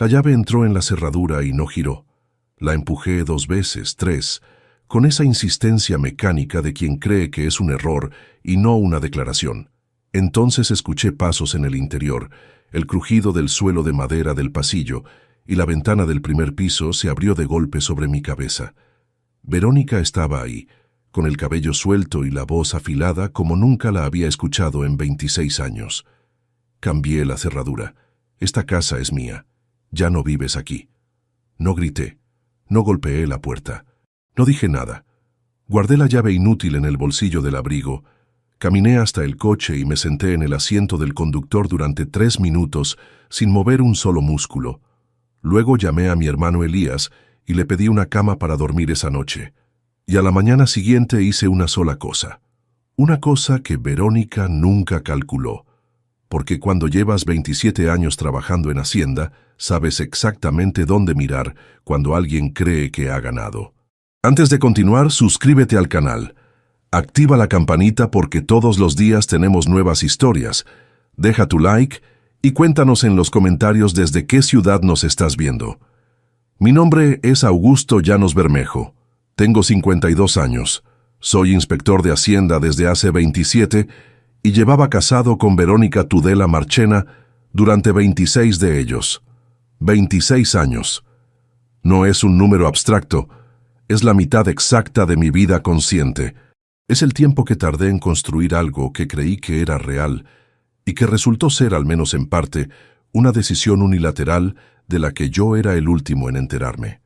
La llave entró en la cerradura y no giró. La empujé 2 veces, 3, con esa insistencia mecánica de quien cree que es un error y no una declaración. Entonces escuché pasos en el interior, el crujido del suelo de madera del pasillo, y la ventana del primer piso se abrió de golpe sobre mi cabeza. Verónica estaba ahí, con el cabello suelto y la voz afilada como nunca la había escuchado en 26 años. Cambié la cerradura. Esta casa es mía. Ya no vives aquí. No grité. No golpeé la puerta. No dije nada. Guardé la llave inútil en el bolsillo del abrigo. Caminé hasta el coche y me senté en el asiento del conductor durante 3 minutos sin mover un solo músculo. Luego llamé a mi hermano Elías y le pedí una cama para dormir esa noche. Y a la mañana siguiente hice una sola cosa. Una cosa que Verónica nunca calculó. Porque cuando llevas 27 años trabajando en Hacienda, sabes exactamente dónde mirar cuando alguien cree que ha ganado. Antes de continuar, suscríbete al canal. Activa la campanita porque todos los días tenemos nuevas historias. Deja tu like y cuéntanos en los comentarios desde qué ciudad nos estás viendo. Mi nombre es Augusto Llanos Bermejo. Tengo 52 años. Soy inspector de Hacienda desde hace 27 y llevaba casado con Verónica Tudela Marchena durante 26 de ellos. 26 años. No es un número abstracto, es la mitad exacta de mi vida consciente. Es el tiempo que tardé en construir algo que creí que era real y que resultó ser, al menos en parte, una decisión unilateral de la que yo era el último en enterarme.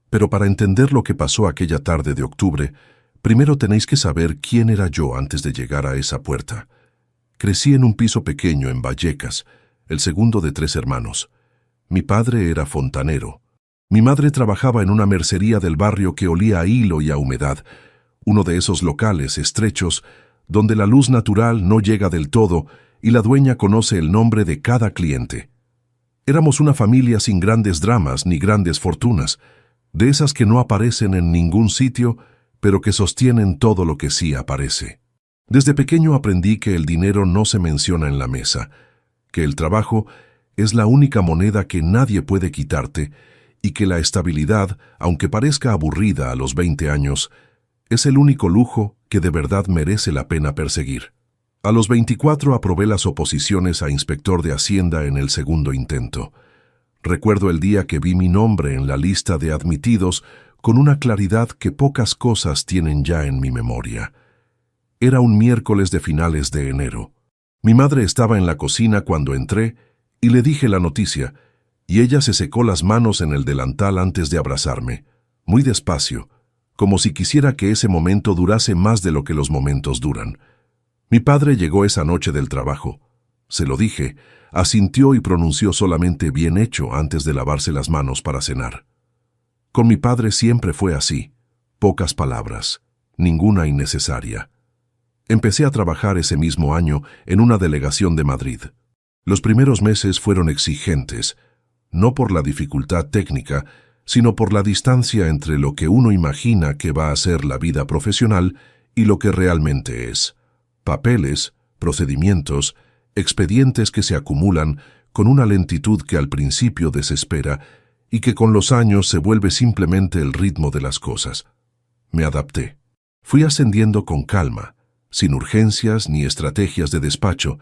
Pero para entender lo que pasó aquella tarde de octubre, primero tenéis que saber quién era yo antes de llegar a esa puerta. Crecí en un piso pequeño en Vallecas, el segundo de 3 hermanos. Mi padre era fontanero. Mi madre trabajaba en una mercería del barrio que olía a hilo y a humedad, uno de esos locales estrechos donde la luz natural no llega del todo y la dueña conoce el nombre de cada cliente. Éramos una familia sin grandes dramas ni grandes fortunas, de esas que no aparecen en ningún sitio, pero que sostienen todo lo que sí aparece. Desde pequeño aprendí que el dinero no se menciona en la mesa, que el trabajo es la única moneda que nadie puede quitarte y que la estabilidad, aunque parezca aburrida a los 20 años, es el único lujo que de verdad merece la pena perseguir. A los 24 aprobé las oposiciones a inspector de Hacienda en el segundo intento. Recuerdo el día que vi mi nombre en la lista de admitidos con una claridad que pocas cosas tienen ya en mi memoria. Era un miércoles de finales de enero. Mi madre estaba en la cocina cuando entré y le dije la noticia, y ella se secó las manos en el delantal antes de abrazarme, muy despacio, como si quisiera que ese momento durase más de lo que los momentos duran. Mi padre llegó esa noche del trabajo. Se lo dije, asintió y pronunció solamente bien hecho antes de lavarse las manos para cenar. Con mi padre siempre fue así, pocas palabras, ninguna innecesaria. Empecé a trabajar ese mismo año en una delegación de Madrid. Los primeros meses fueron exigentes, no por la dificultad técnica, sino por la distancia entre lo que uno imagina que va a ser la vida profesional y lo que realmente es. Papeles, procedimientos, expedientes que se acumulan con una lentitud que al principio desespera y que con los años se vuelve simplemente el ritmo de las cosas. Me adapté. Fui ascendiendo con calma, sin urgencias ni estrategias de despacho,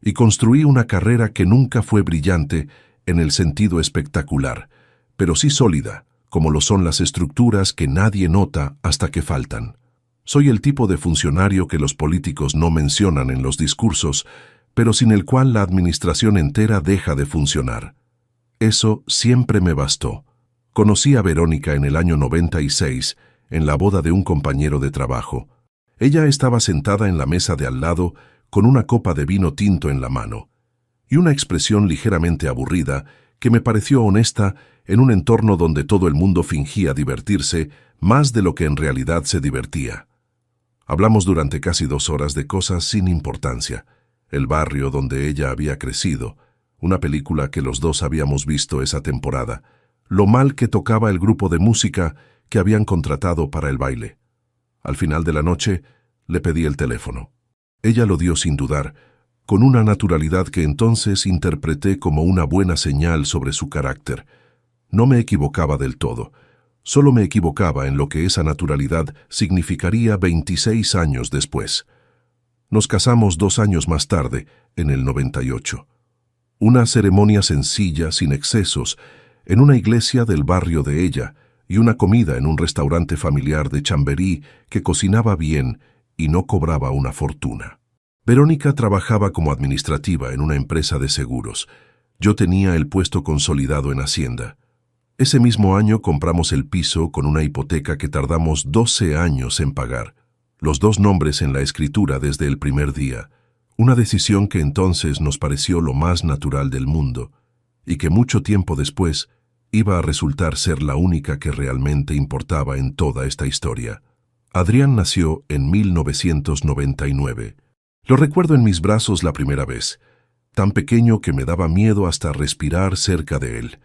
y construí una carrera que nunca fue brillante en el sentido espectacular, pero sí sólida, como lo son las estructuras que nadie nota hasta que faltan. Soy el tipo de funcionario que los políticos no mencionan en los discursos, pero sin el cual la administración entera deja de funcionar. Eso siempre me bastó. Conocí a Verónica en el año 96, en la boda de un compañero de trabajo. Ella estaba sentada en la mesa de al lado con una copa de vino tinto en la mano, y una expresión ligeramente aburrida que me pareció honesta en un entorno donde todo el mundo fingía divertirse más de lo que en realidad se divertía. Hablamos durante casi 2 horas de cosas sin importancia, el barrio donde ella había crecido, una película que los dos habíamos visto esa temporada, lo mal que tocaba el grupo de música que habían contratado para el baile. Al final de la noche, le pedí el teléfono. Ella lo dio sin dudar, con una naturalidad que entonces interpreté como una buena señal sobre su carácter. No me equivocaba del todo, solo me equivocaba en lo que esa naturalidad significaría 26 años después. Nos casamos 2 años más tarde, en el 98. Una ceremonia sencilla, sin excesos, en una iglesia del barrio de ella, y una comida en un restaurante familiar de Chamberí que cocinaba bien y no cobraba una fortuna. Verónica trabajaba como administrativa en una empresa de seguros. Yo tenía el puesto consolidado en Hacienda. Ese mismo año compramos el piso con una hipoteca que tardamos 12 años en pagar. Los 2 nombres en la escritura desde el primer día. Una decisión que entonces nos pareció lo más natural del mundo y que mucho tiempo después iba a resultar ser la única que realmente importaba en toda esta historia. Adrián nació en 1999. Lo recuerdo en mis brazos la primera vez, tan pequeño que me daba miedo hasta respirar cerca de él.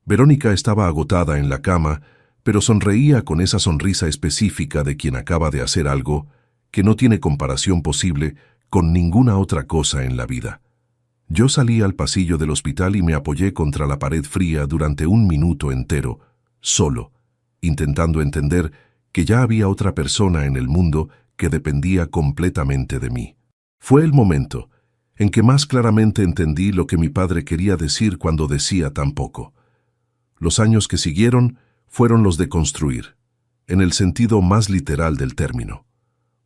Verónica estaba agotada en la cama, pero sonreía con esa sonrisa específica de quien acaba de hacer algo que no tiene comparación posible con ninguna otra cosa en la vida. Yo salí al pasillo del hospital y me apoyé contra la pared fría durante 1 minuto entero, solo, intentando entender que ya había otra persona en el mundo que dependía completamente de mí. Fue el momento en que más claramente entendí lo que mi padre quería decir cuando decía tan poco. Los años que siguieron fueron los de construir, en el sentido más literal del término.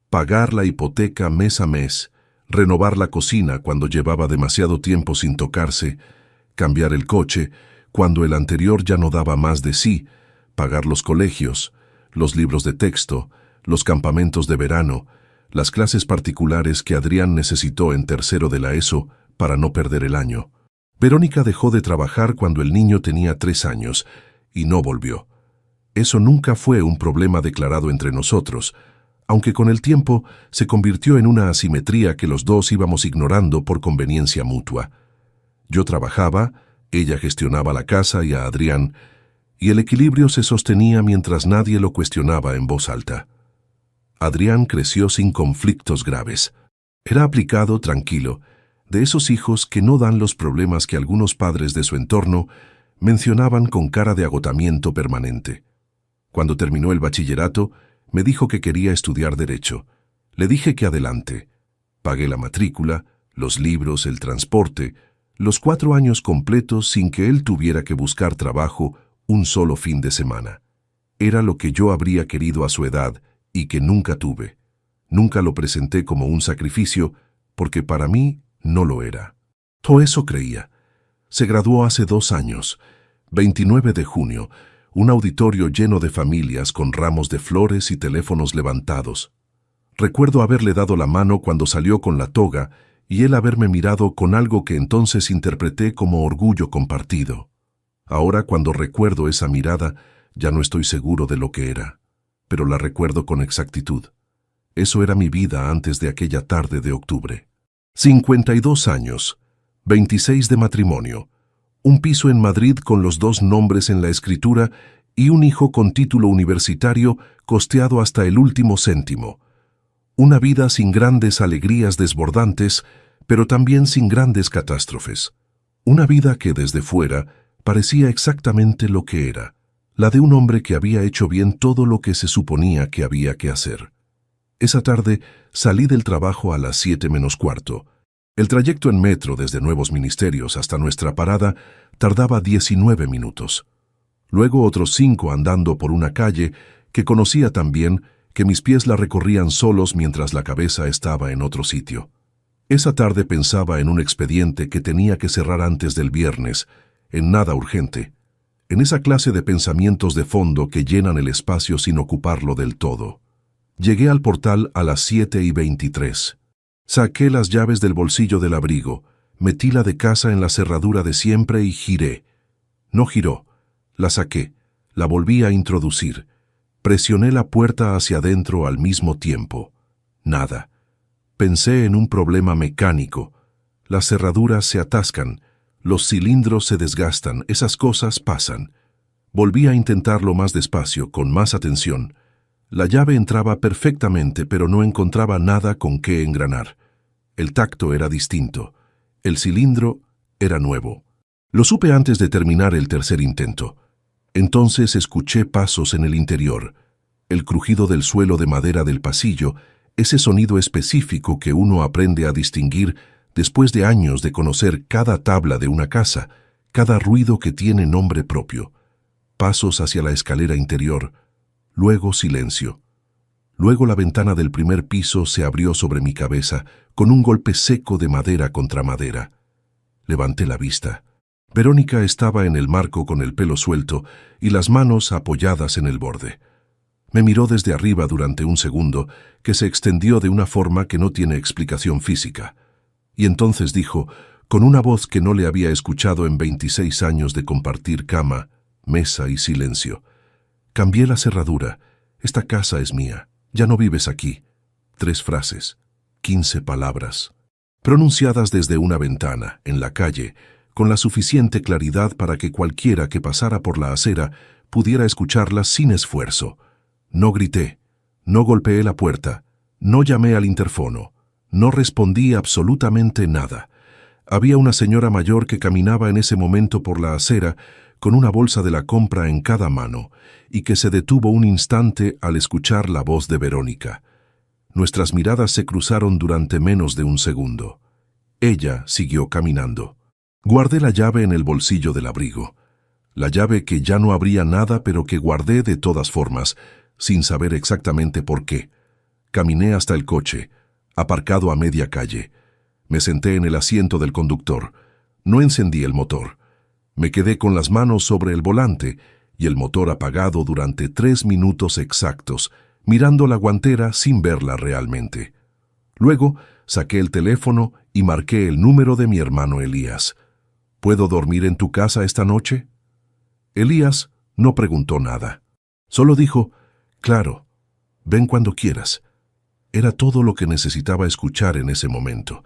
Pagar la hipoteca mes a mes, renovar la cocina cuando llevaba demasiado tiempo sin tocarse, cambiar el coche cuando el anterior ya no daba más de sí, pagar los colegios, los libros de texto, los campamentos de verano, las clases particulares que Adrián necesitó en tercero de la ESO para no perder el año. Verónica dejó de trabajar cuando el niño tenía 3 años y no volvió. Eso nunca fue un problema declarado entre nosotros, aunque con el tiempo se convirtió en una asimetría que los dos íbamos ignorando por conveniencia mutua. Yo trabajaba, ella gestionaba la casa y a Adrián, y el equilibrio se sostenía mientras nadie lo cuestionaba en voz alta. Adrián creció sin conflictos graves. Era aplicado, tranquilo, de esos hijos que no dan los problemas que algunos padres de su entorno mencionaban con cara de agotamiento permanente. Cuando terminó el bachillerato, me dijo que quería estudiar Derecho. Le dije que adelante. Pagué la matrícula, los libros, el transporte, los 4 años completos sin que él tuviera que buscar trabajo un solo fin de semana. Era lo que yo habría querido a su edad y que nunca tuve. Nunca lo presenté como un sacrificio, porque para mí no lo era. Todo eso creía. Se graduó hace 2 años, 29 de junio, un auditorio lleno de familias con ramos de flores y teléfonos levantados. Recuerdo haberle dado la mano cuando salió con la toga y él haberme mirado con algo que entonces interpreté como orgullo compartido. Ahora, cuando recuerdo esa mirada, ya no estoy seguro de lo que era, pero la recuerdo con exactitud. Eso era mi vida antes de aquella tarde de octubre. 52 años, 26 de matrimonio, un piso en Madrid con los 2 nombres en la escritura y un hijo con título universitario costeado hasta el último céntimo. Una vida sin grandes alegrías desbordantes, pero también sin grandes catástrofes. Una vida que desde fuera parecía exactamente lo que era, la de un hombre que había hecho bien todo lo que se suponía que había que hacer. Esa tarde salí del trabajo a las 7 menos cuarto. El trayecto en metro desde Nuevos Ministerios hasta nuestra parada tardaba 19 minutos. Luego otros 5 andando por una calle que conocía tan bien que mis pies la recorrían solos mientras la cabeza estaba en otro sitio. Esa tarde pensaba en un expediente que tenía que cerrar antes del viernes, en nada urgente, en esa clase de pensamientos de fondo que llenan el espacio sin ocuparlo del todo. Llegué al portal a las 7:23. Saqué las llaves del bolsillo del abrigo, metí la de casa en la cerradura de siempre y giré. No giró. La saqué, la volví a introducir. Presioné la puerta hacia adentro al mismo tiempo. Nada. Pensé en un problema mecánico. Las cerraduras se atascan, los cilindros se desgastan, esas cosas pasan. Volví a intentarlo más despacio, con más atención. La llave entraba perfectamente, pero no encontraba nada con qué engranar. El tacto era distinto. El cilindro era nuevo. Lo supe antes de terminar el tercer intento. Entonces escuché pasos en el interior, el crujido del suelo de madera del pasillo, ese sonido específico que uno aprende a distinguir después de años de conocer cada tabla de una casa, cada ruido que tiene nombre propio. Pasos hacia la escalera interior, luego silencio. Luego la ventana del primer piso se abrió sobre mi cabeza con un golpe seco de madera contra madera. Levanté la vista. Verónica estaba en el marco con el pelo suelto y las manos apoyadas en el borde. Me miró desde arriba durante un segundo, que se extendió de una forma que no tiene explicación física. Y entonces dijo, con una voz que no le había escuchado en 26 años de compartir cama, mesa y silencio: «Cambié la cerradura. Esta casa es mía. Ya no vives aquí». 3 frases, 15 palabras, pronunciadas desde una ventana, en la calle, con la suficiente claridad para que cualquiera que pasara por la acera pudiera escucharlas sin esfuerzo. No grité, no golpeé la puerta, no llamé al interfono, no respondí absolutamente nada. Había una señora mayor que caminaba en ese momento por la acera con una bolsa de la compra en cada mano y que se detuvo un instante al escuchar la voz de Verónica. Nuestras miradas se cruzaron durante menos de un segundo. Ella siguió caminando. Guardé la llave en el bolsillo del abrigo. La llave que ya no abría nada, pero que guardé de todas formas, sin saber exactamente por qué. Caminé hasta el coche, aparcado a media calle. Me senté en el asiento del conductor. No encendí el motor. Me quedé con las manos sobre el volante y el motor apagado durante 3 minutos exactos, mirando la guantera sin verla realmente. Luego saqué el teléfono y marqué el número de mi hermano Elías. «¿Puedo dormir en tu casa esta noche?» Elías no preguntó nada. Solo dijo, «Claro, ven cuando quieras». Era todo lo que necesitaba escuchar en ese momento.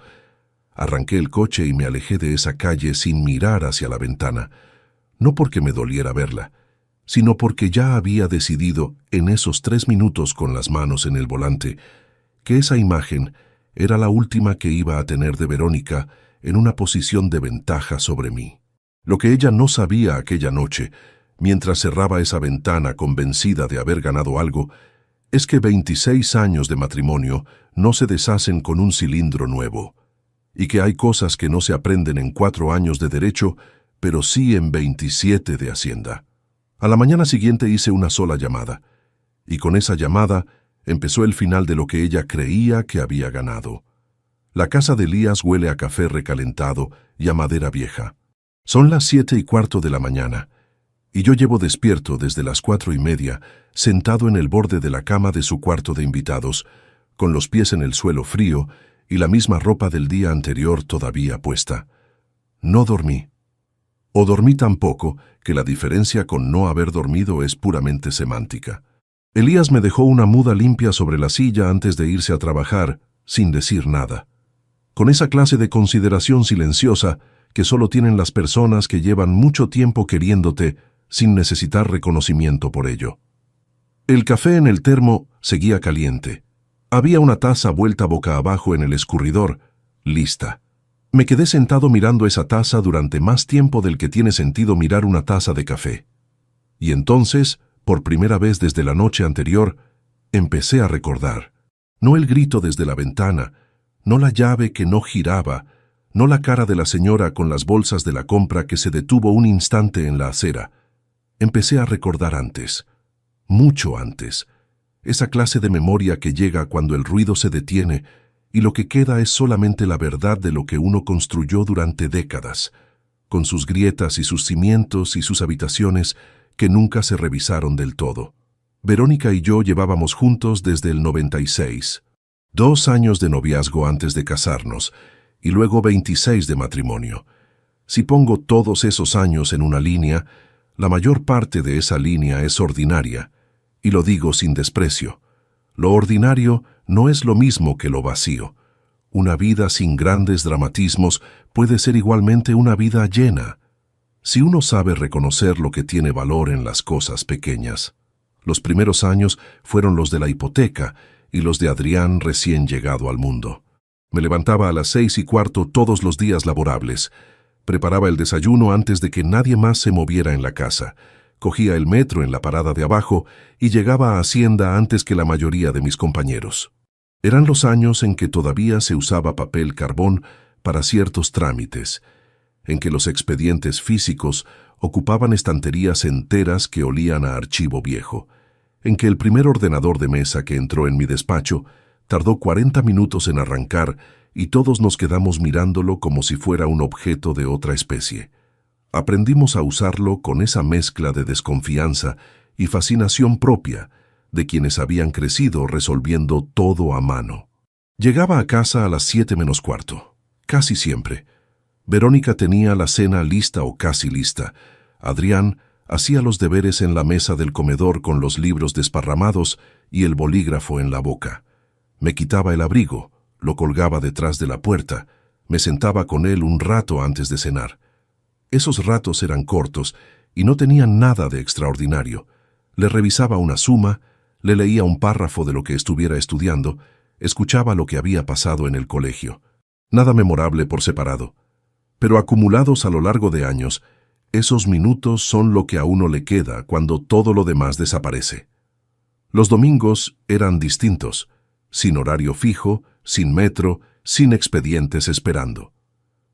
Arranqué el coche y me alejé de esa calle sin mirar hacia la ventana, no porque me doliera verla, sino porque ya había decidido, en esos 3 minutos con las manos en el volante, que esa imagen era la última que iba a tener de Verónica en una posición de ventaja sobre mí. Lo que ella no sabía aquella noche, mientras cerraba esa ventana convencida de haber ganado algo, es que 26 años de matrimonio no se deshacen con un cilindro nuevo, y que hay cosas que no se aprenden en 4 años de derecho, pero sí en 27 de Hacienda. A la mañana siguiente hice una sola llamada, y con esa llamada empezó el final de lo que ella creía que había ganado. La casa de Elías huele a café recalentado y a madera vieja. Son las 7:15 de la mañana, y yo llevo despierto desde las 4:30, sentado en el borde de la cama de su cuarto de invitados, con los pies en el suelo frío y la misma ropa del día anterior todavía puesta. No dormí. O dormí tan poco que la diferencia con no haber dormido es puramente semántica. Elías me dejó una muda limpia sobre la silla antes de irse a trabajar, sin decir nada. Con esa clase de consideración silenciosa que solo tienen las personas que llevan mucho tiempo queriéndote sin necesitar reconocimiento por ello. El café en el termo seguía caliente. Había una taza vuelta boca abajo en el escurridor, lista. Me quedé sentado mirando esa taza durante más tiempo del que tiene sentido mirar una taza de café. Y entonces, por primera vez desde la noche anterior, empecé a recordar. No el grito desde la ventana, no la llave que no giraba, no la cara de la señora con las bolsas de la compra que se detuvo un instante en la acera. Empecé a recordar antes, mucho antes, esa clase de memoria que llega cuando el ruido se detiene y lo que queda es solamente la verdad de lo que uno construyó durante décadas, con sus grietas y sus cimientos y sus habitaciones que nunca se revisaron del todo. Verónica y yo llevábamos juntos desde el 96. 2 años de noviazgo antes de casarnos, y luego 26 de matrimonio. Si pongo todos esos años en una línea, la mayor parte de esa línea es ordinaria, y lo digo sin desprecio. Lo ordinario no es lo mismo que lo vacío. Una vida sin grandes dramatismos puede ser igualmente una vida llena, si uno sabe reconocer lo que tiene valor en las cosas pequeñas. Los primeros años fueron los de la hipoteca, y los de Adrián recién llegado al mundo. Me levantaba a las 6:15 todos los días laborables. Preparaba el desayuno antes de que nadie más se moviera en la casa. Cogía el metro en la parada de abajo y llegaba a Hacienda antes que la mayoría de mis compañeros. Eran los años en que todavía se usaba papel carbón para ciertos trámites, en que los expedientes físicos ocupaban estanterías enteras que olían a archivo viejo, en que el primer ordenador de mesa que entró en mi despacho tardó 40 minutos en arrancar y todos nos quedamos mirándolo como si fuera un objeto de otra especie. Aprendimos a usarlo con esa mezcla de desconfianza y fascinación propia de quienes habían crecido resolviendo todo a mano. Llegaba a casa a las 7:15, casi siempre. Verónica tenía la cena lista o casi lista. Adrián hacía los deberes en la mesa del comedor con los libros desparramados y el bolígrafo en la boca. Me quitaba el abrigo, lo colgaba detrás de la puerta, me sentaba con él un rato antes de cenar. Esos ratos eran cortos y no tenían nada de extraordinario. Le revisaba una suma, le leía un párrafo de lo que estuviera estudiando, escuchaba lo que había pasado en el colegio. Nada memorable por separado, pero acumulados a lo largo de años, esos minutos son lo que a uno le queda cuando todo lo demás desaparece. Los domingos eran distintos, sin horario fijo, sin metro, sin expedientes esperando.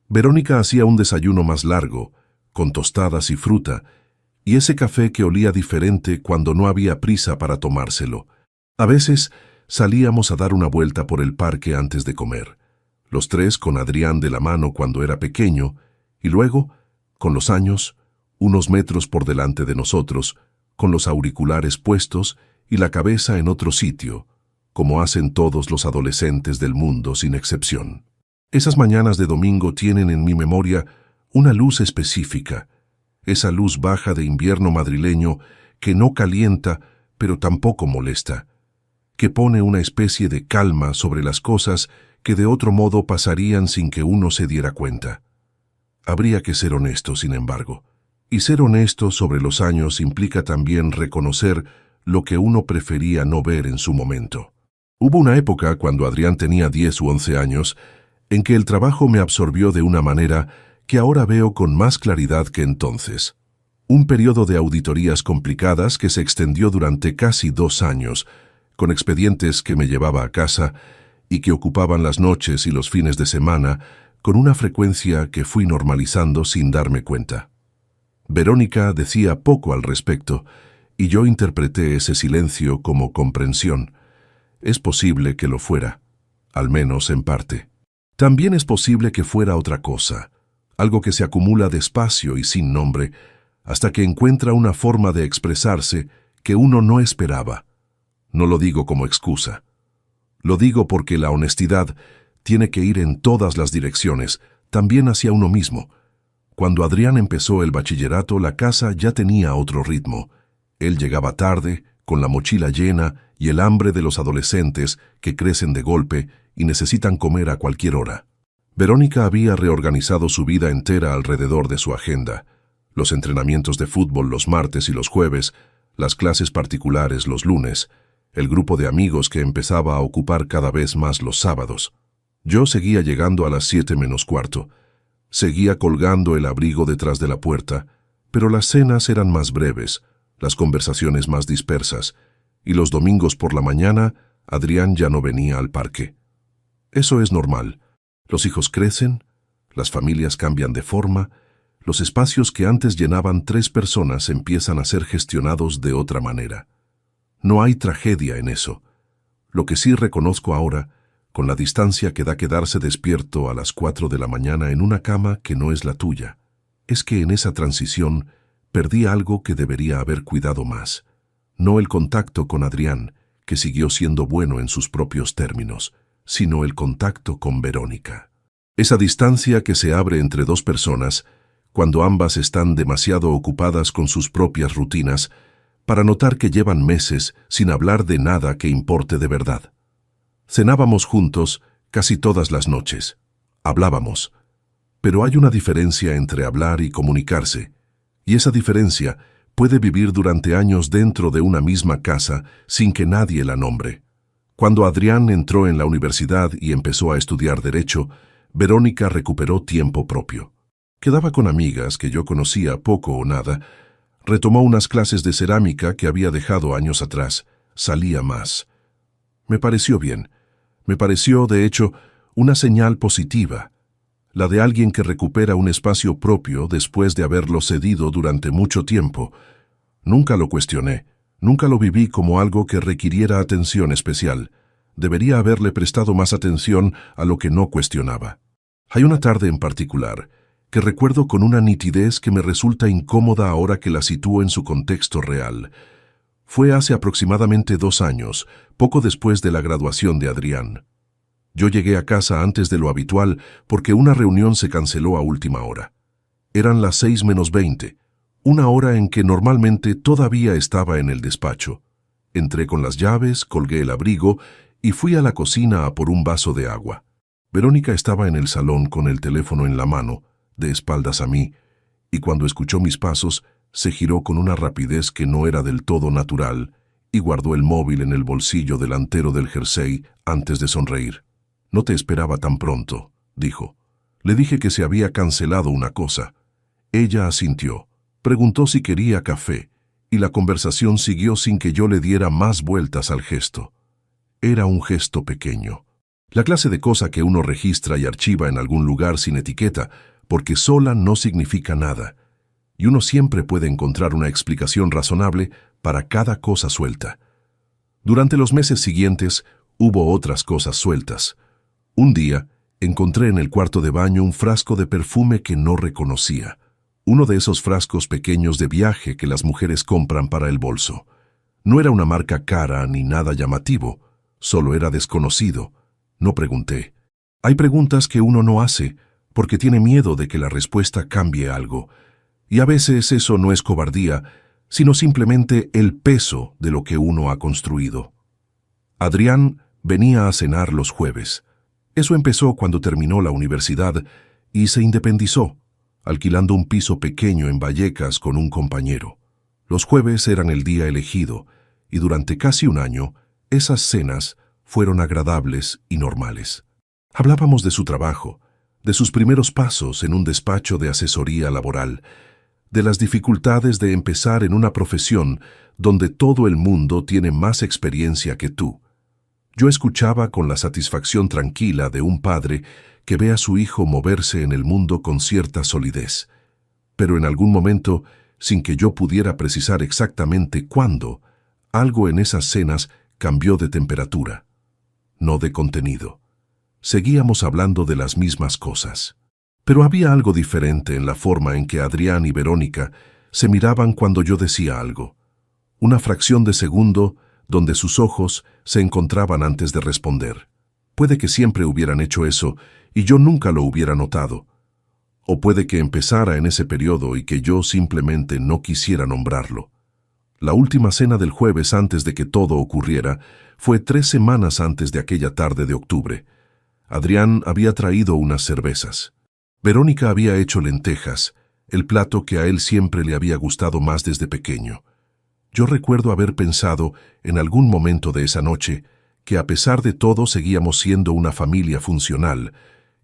Verónica hacía un desayuno más largo, con tostadas y fruta, y ese café que olía diferente cuando no había prisa para tomárselo. A veces salíamos a dar una vuelta por el parque antes de comer, los tres con Adrián de la mano cuando era pequeño, y luego, con los años, unos metros por delante de nosotros, con los auriculares puestos y la cabeza en otro sitio, como hacen todos los adolescentes del mundo sin excepción. Esas mañanas de domingo tienen en mi memoria una luz específica, esa luz baja de invierno madrileño que no calienta pero tampoco molesta, que pone una especie de calma sobre las cosas que de otro modo pasarían sin que uno se diera cuenta. Habría que ser honesto, sin embargo, y ser honesto sobre los años implica también reconocer lo que uno prefería no ver en su momento. Hubo una época, cuando Adrián tenía 10 u 11 años, en que el trabajo me absorbió de una manera que ahora veo con más claridad que entonces. Un periodo de auditorías complicadas que se extendió durante casi 2 años, con expedientes que me llevaba a casa y que ocupaban las noches y los fines de semana con una frecuencia que fui normalizando sin darme cuenta. Verónica decía poco al respecto, y yo interpreté ese silencio como comprensión. Es posible que lo fuera, al menos en parte. También es posible que fuera otra cosa, algo que se acumula despacio y sin nombre, hasta que encuentra una forma de expresarse que uno no esperaba. No lo digo como excusa. Lo digo porque la honestidad tiene que ir en todas las direcciones, también hacia uno mismo. Cuando Adrián empezó el bachillerato, la casa ya tenía otro ritmo. Él llegaba tarde, con la mochila llena y el hambre de los adolescentes que crecen de golpe y necesitan comer a cualquier hora. Verónica había reorganizado su vida entera alrededor de su agenda. Los entrenamientos de fútbol los martes y los jueves, las clases particulares los lunes, el grupo de amigos que empezaba a ocupar cada vez más los sábados. Yo seguía llegando a las 7:15. Seguía colgando el abrigo detrás de la puerta, pero las cenas eran más breves, las conversaciones más dispersas, y los domingos por la mañana Adrián ya no venía al parque. Eso es normal. Los hijos crecen, las familias cambian de forma, los espacios que antes llenaban 3 personas empiezan a ser gestionados de otra manera. No hay tragedia en eso. Lo que sí reconozco ahora, con la distancia que da quedarse despierto a las 4 de la mañana en una cama que no es la tuya, es que en esa transición perdí algo que debería haber cuidado más. No el contacto con Adrián, que siguió siendo bueno en sus propios términos, sino el contacto con Verónica. Esa distancia que se abre entre 2 personas, cuando ambas están demasiado ocupadas con sus propias rutinas, para notar que llevan meses sin hablar de nada que importe de verdad. Cenábamos juntos casi todas las noches. Hablábamos. Pero hay una diferencia entre hablar y comunicarse, y esa diferencia puede vivir durante años dentro de una misma casa sin que nadie la nombre. Cuando Adrián entró en la universidad y empezó a estudiar Derecho, Verónica recuperó tiempo propio. Quedaba con amigas que yo conocía poco o nada, retomó unas clases de cerámica que había dejado años atrás, salía más. Me pareció bien. Me pareció, de hecho, una señal positiva, la de alguien que recupera un espacio propio después de haberlo cedido durante mucho tiempo. Nunca lo cuestioné, nunca lo viví como algo que requiriera atención especial. Debería haberle prestado más atención a lo que no cuestionaba. Hay una tarde en particular que recuerdo con una nitidez que me resulta incómoda ahora que la sitúo en su contexto real. Fue hace aproximadamente 2 años, poco después de la graduación de Adrián. Yo llegué a casa antes de lo habitual porque una reunión se canceló a última hora. Eran las 6:20, una hora en que normalmente todavía estaba en el despacho. Entré con las llaves, colgué el abrigo y fui a la cocina a por un vaso de agua. Verónica estaba en el salón con el teléfono en la mano, de espaldas a mí, y cuando escuchó mis pasos, se giró con una rapidez que no era del todo natural y guardó el móvil en el bolsillo delantero del jersey antes de sonreír. «No te esperaba tan pronto», dijo. Le dije que se había cancelado una cosa. Ella asintió, preguntó si quería café, y la conversación siguió sin que yo le diera más vueltas al gesto. Era un gesto pequeño. La clase de cosa que uno registra y archiva en algún lugar sin etiqueta, porque sola no significa nada, y uno siempre puede encontrar una explicación razonable para cada cosa suelta. Durante los meses siguientes hubo otras cosas sueltas. Un día encontré en el cuarto de baño un frasco de perfume que no reconocía, uno de esos frascos pequeños de viaje que las mujeres compran para el bolso. No era una marca cara ni nada llamativo, solo era desconocido. No pregunté. Hay preguntas que uno no hace porque tiene miedo de que la respuesta cambie algo, y a veces eso no es cobardía, sino simplemente el peso de lo que uno ha construido. Adrián venía a cenar los jueves. Eso empezó cuando terminó la universidad y se independizó, alquilando un piso pequeño en Vallecas con un compañero. Los jueves eran el día elegido, y durante casi un año, esas cenas fueron agradables y normales. Hablábamos de su trabajo, de sus primeros pasos en un despacho de asesoría laboral, de las dificultades de empezar en una profesión donde todo el mundo tiene más experiencia que tú. Yo escuchaba con la satisfacción tranquila de un padre que ve a su hijo moverse en el mundo con cierta solidez. Pero en algún momento, sin que yo pudiera precisar exactamente cuándo, algo en esas cenas cambió de temperatura, no de contenido. Seguíamos hablando de las mismas cosas. Pero había algo diferente en la forma en que Adrián y Verónica se miraban cuando yo decía algo. Una fracción de segundo donde sus ojos se encontraban antes de responder. Puede que siempre hubieran hecho eso y yo nunca lo hubiera notado. O puede que empezara en ese periodo y que yo simplemente no quisiera nombrarlo. La última cena del jueves antes de que todo ocurriera fue 3 semanas antes de aquella tarde de octubre. Adrián había traído unas cervezas. Verónica había hecho lentejas, el plato que a él siempre le había gustado más desde pequeño. Yo recuerdo haber pensado, en algún momento de esa noche, que a pesar de todo seguíamos siendo una familia funcional,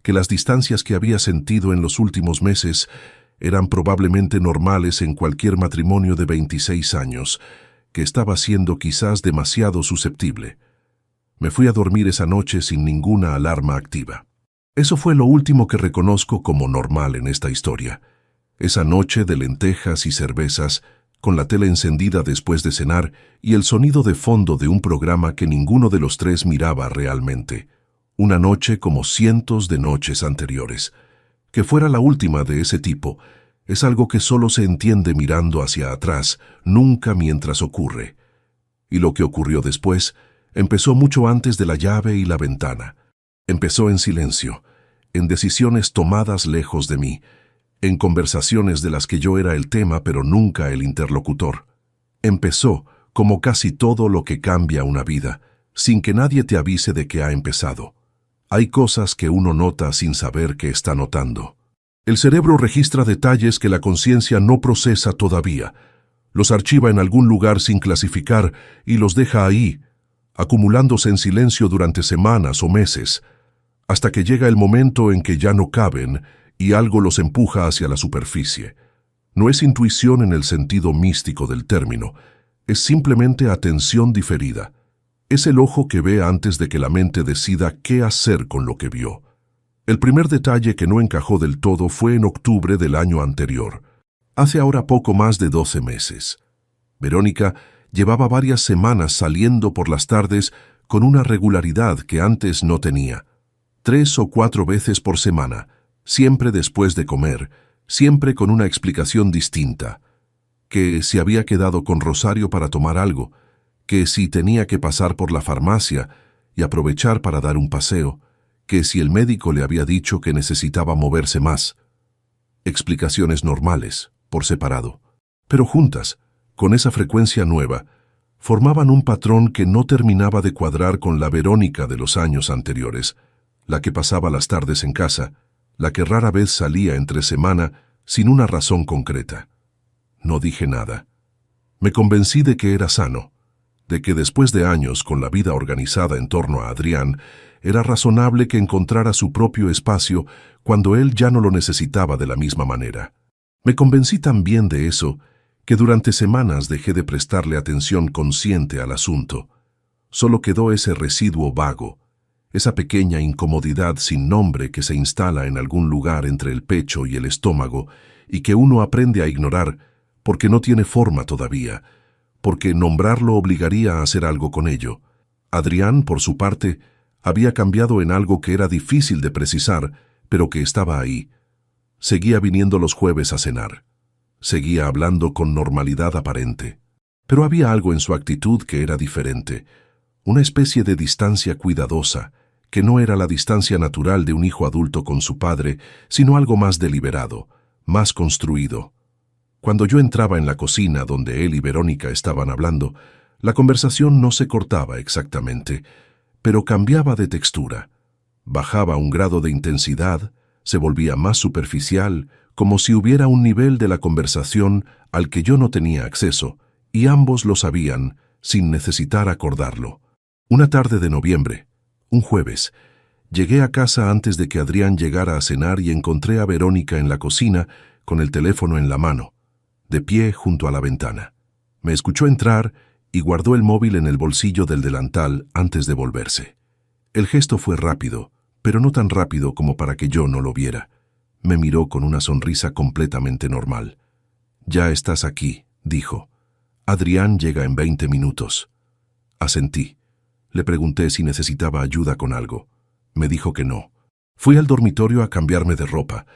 que las distancias que había sentido en los últimos meses eran probablemente normales en cualquier matrimonio de 26 años, que estaba siendo quizás demasiado susceptible. Me fui a dormir esa noche sin ninguna alarma activa. Eso fue lo último que reconozco como normal en esta historia. Esa noche de lentejas y cervezas, con la tela encendida después de cenar y el sonido de fondo de un programa que ninguno de los tres miraba realmente. Una noche como cientos de noches anteriores. Que fuera la última de ese tipo es algo que solo se entiende mirando hacia atrás, nunca mientras ocurre. Y lo que ocurrió después empezó mucho antes de la llave y la ventana. Empezó en silencio, en decisiones tomadas lejos de mí, en conversaciones de las que yo era el tema pero nunca el interlocutor. Empezó, como casi todo lo que cambia una vida, sin que nadie te avise de que ha empezado. Hay cosas que uno nota sin saber que está notando. El cerebro registra detalles que la conciencia no procesa todavía. Los archiva en algún lugar sin clasificar y los deja ahí, acumulándose en silencio durante semanas o meses, hasta que llega el momento en que ya no caben y algo los empuja hacia la superficie. No es intuición en el sentido místico del término, es simplemente atención diferida. Es el ojo que ve antes de que la mente decida qué hacer con lo que vio. El primer detalle que no encajó del todo fue en octubre del año anterior, hace ahora poco más de 12 meses. Verónica llevaba varias semanas saliendo por las tardes con una regularidad que antes no tenía. 3 o 4 veces por semana, siempre después de comer, siempre con una explicación distinta. Que si había quedado con Rosario para tomar algo, que si tenía que pasar por la farmacia y aprovechar para dar un paseo, que si el médico le había dicho que necesitaba moverse más. Explicaciones normales, por separado, pero juntas, con esa frecuencia nueva, formaban un patrón que no terminaba de cuadrar con la Verónica de los años anteriores, la que pasaba las tardes en casa, la que rara vez salía entre semana sin una razón concreta. No dije nada. Me convencí de que era sano, de que después de años con la vida organizada en torno a Adrián, era razonable que encontrara su propio espacio cuando él ya no lo necesitaba de la misma manera. Me convencí también de eso, que durante semanas dejé de prestarle atención consciente al asunto. Solo quedó ese residuo vago, esa pequeña incomodidad sin nombre que se instala en algún lugar entre el pecho y el estómago y que uno aprende a ignorar porque no tiene forma todavía, porque nombrarlo obligaría a hacer algo con ello. Adrián, por su parte, había cambiado en algo que era difícil de precisar, pero que estaba ahí. Seguía viniendo los jueves a cenar. Seguía hablando con normalidad aparente. Pero había algo en su actitud que era diferente, una especie de distancia cuidadosa, que no era la distancia natural de un hijo adulto con su padre, sino algo más deliberado, más construido. Cuando yo entraba en la cocina donde él y Verónica estaban hablando, la conversación no se cortaba exactamente, pero cambiaba de textura. Bajaba un grado de intensidad, se volvía más superficial, como si hubiera un nivel de la conversación al que yo no tenía acceso, y ambos lo sabían, sin necesitar acordarlo. Una tarde de noviembre, un jueves, llegué a casa antes de que Adrián llegara a cenar y encontré a Verónica en la cocina con el teléfono en la mano, de pie junto a la ventana. Me escuchó entrar y guardó el móvil en el bolsillo del delantal antes de volverse. El gesto fue rápido, pero no tan rápido como para que yo no lo viera. Me miró con una sonrisa completamente normal. «Ya estás aquí», dijo. «Adrián llega en 20 minutos». Asentí. Le pregunté si necesitaba ayuda con algo. Me dijo que no. Fui al dormitorio a cambiarme de ropa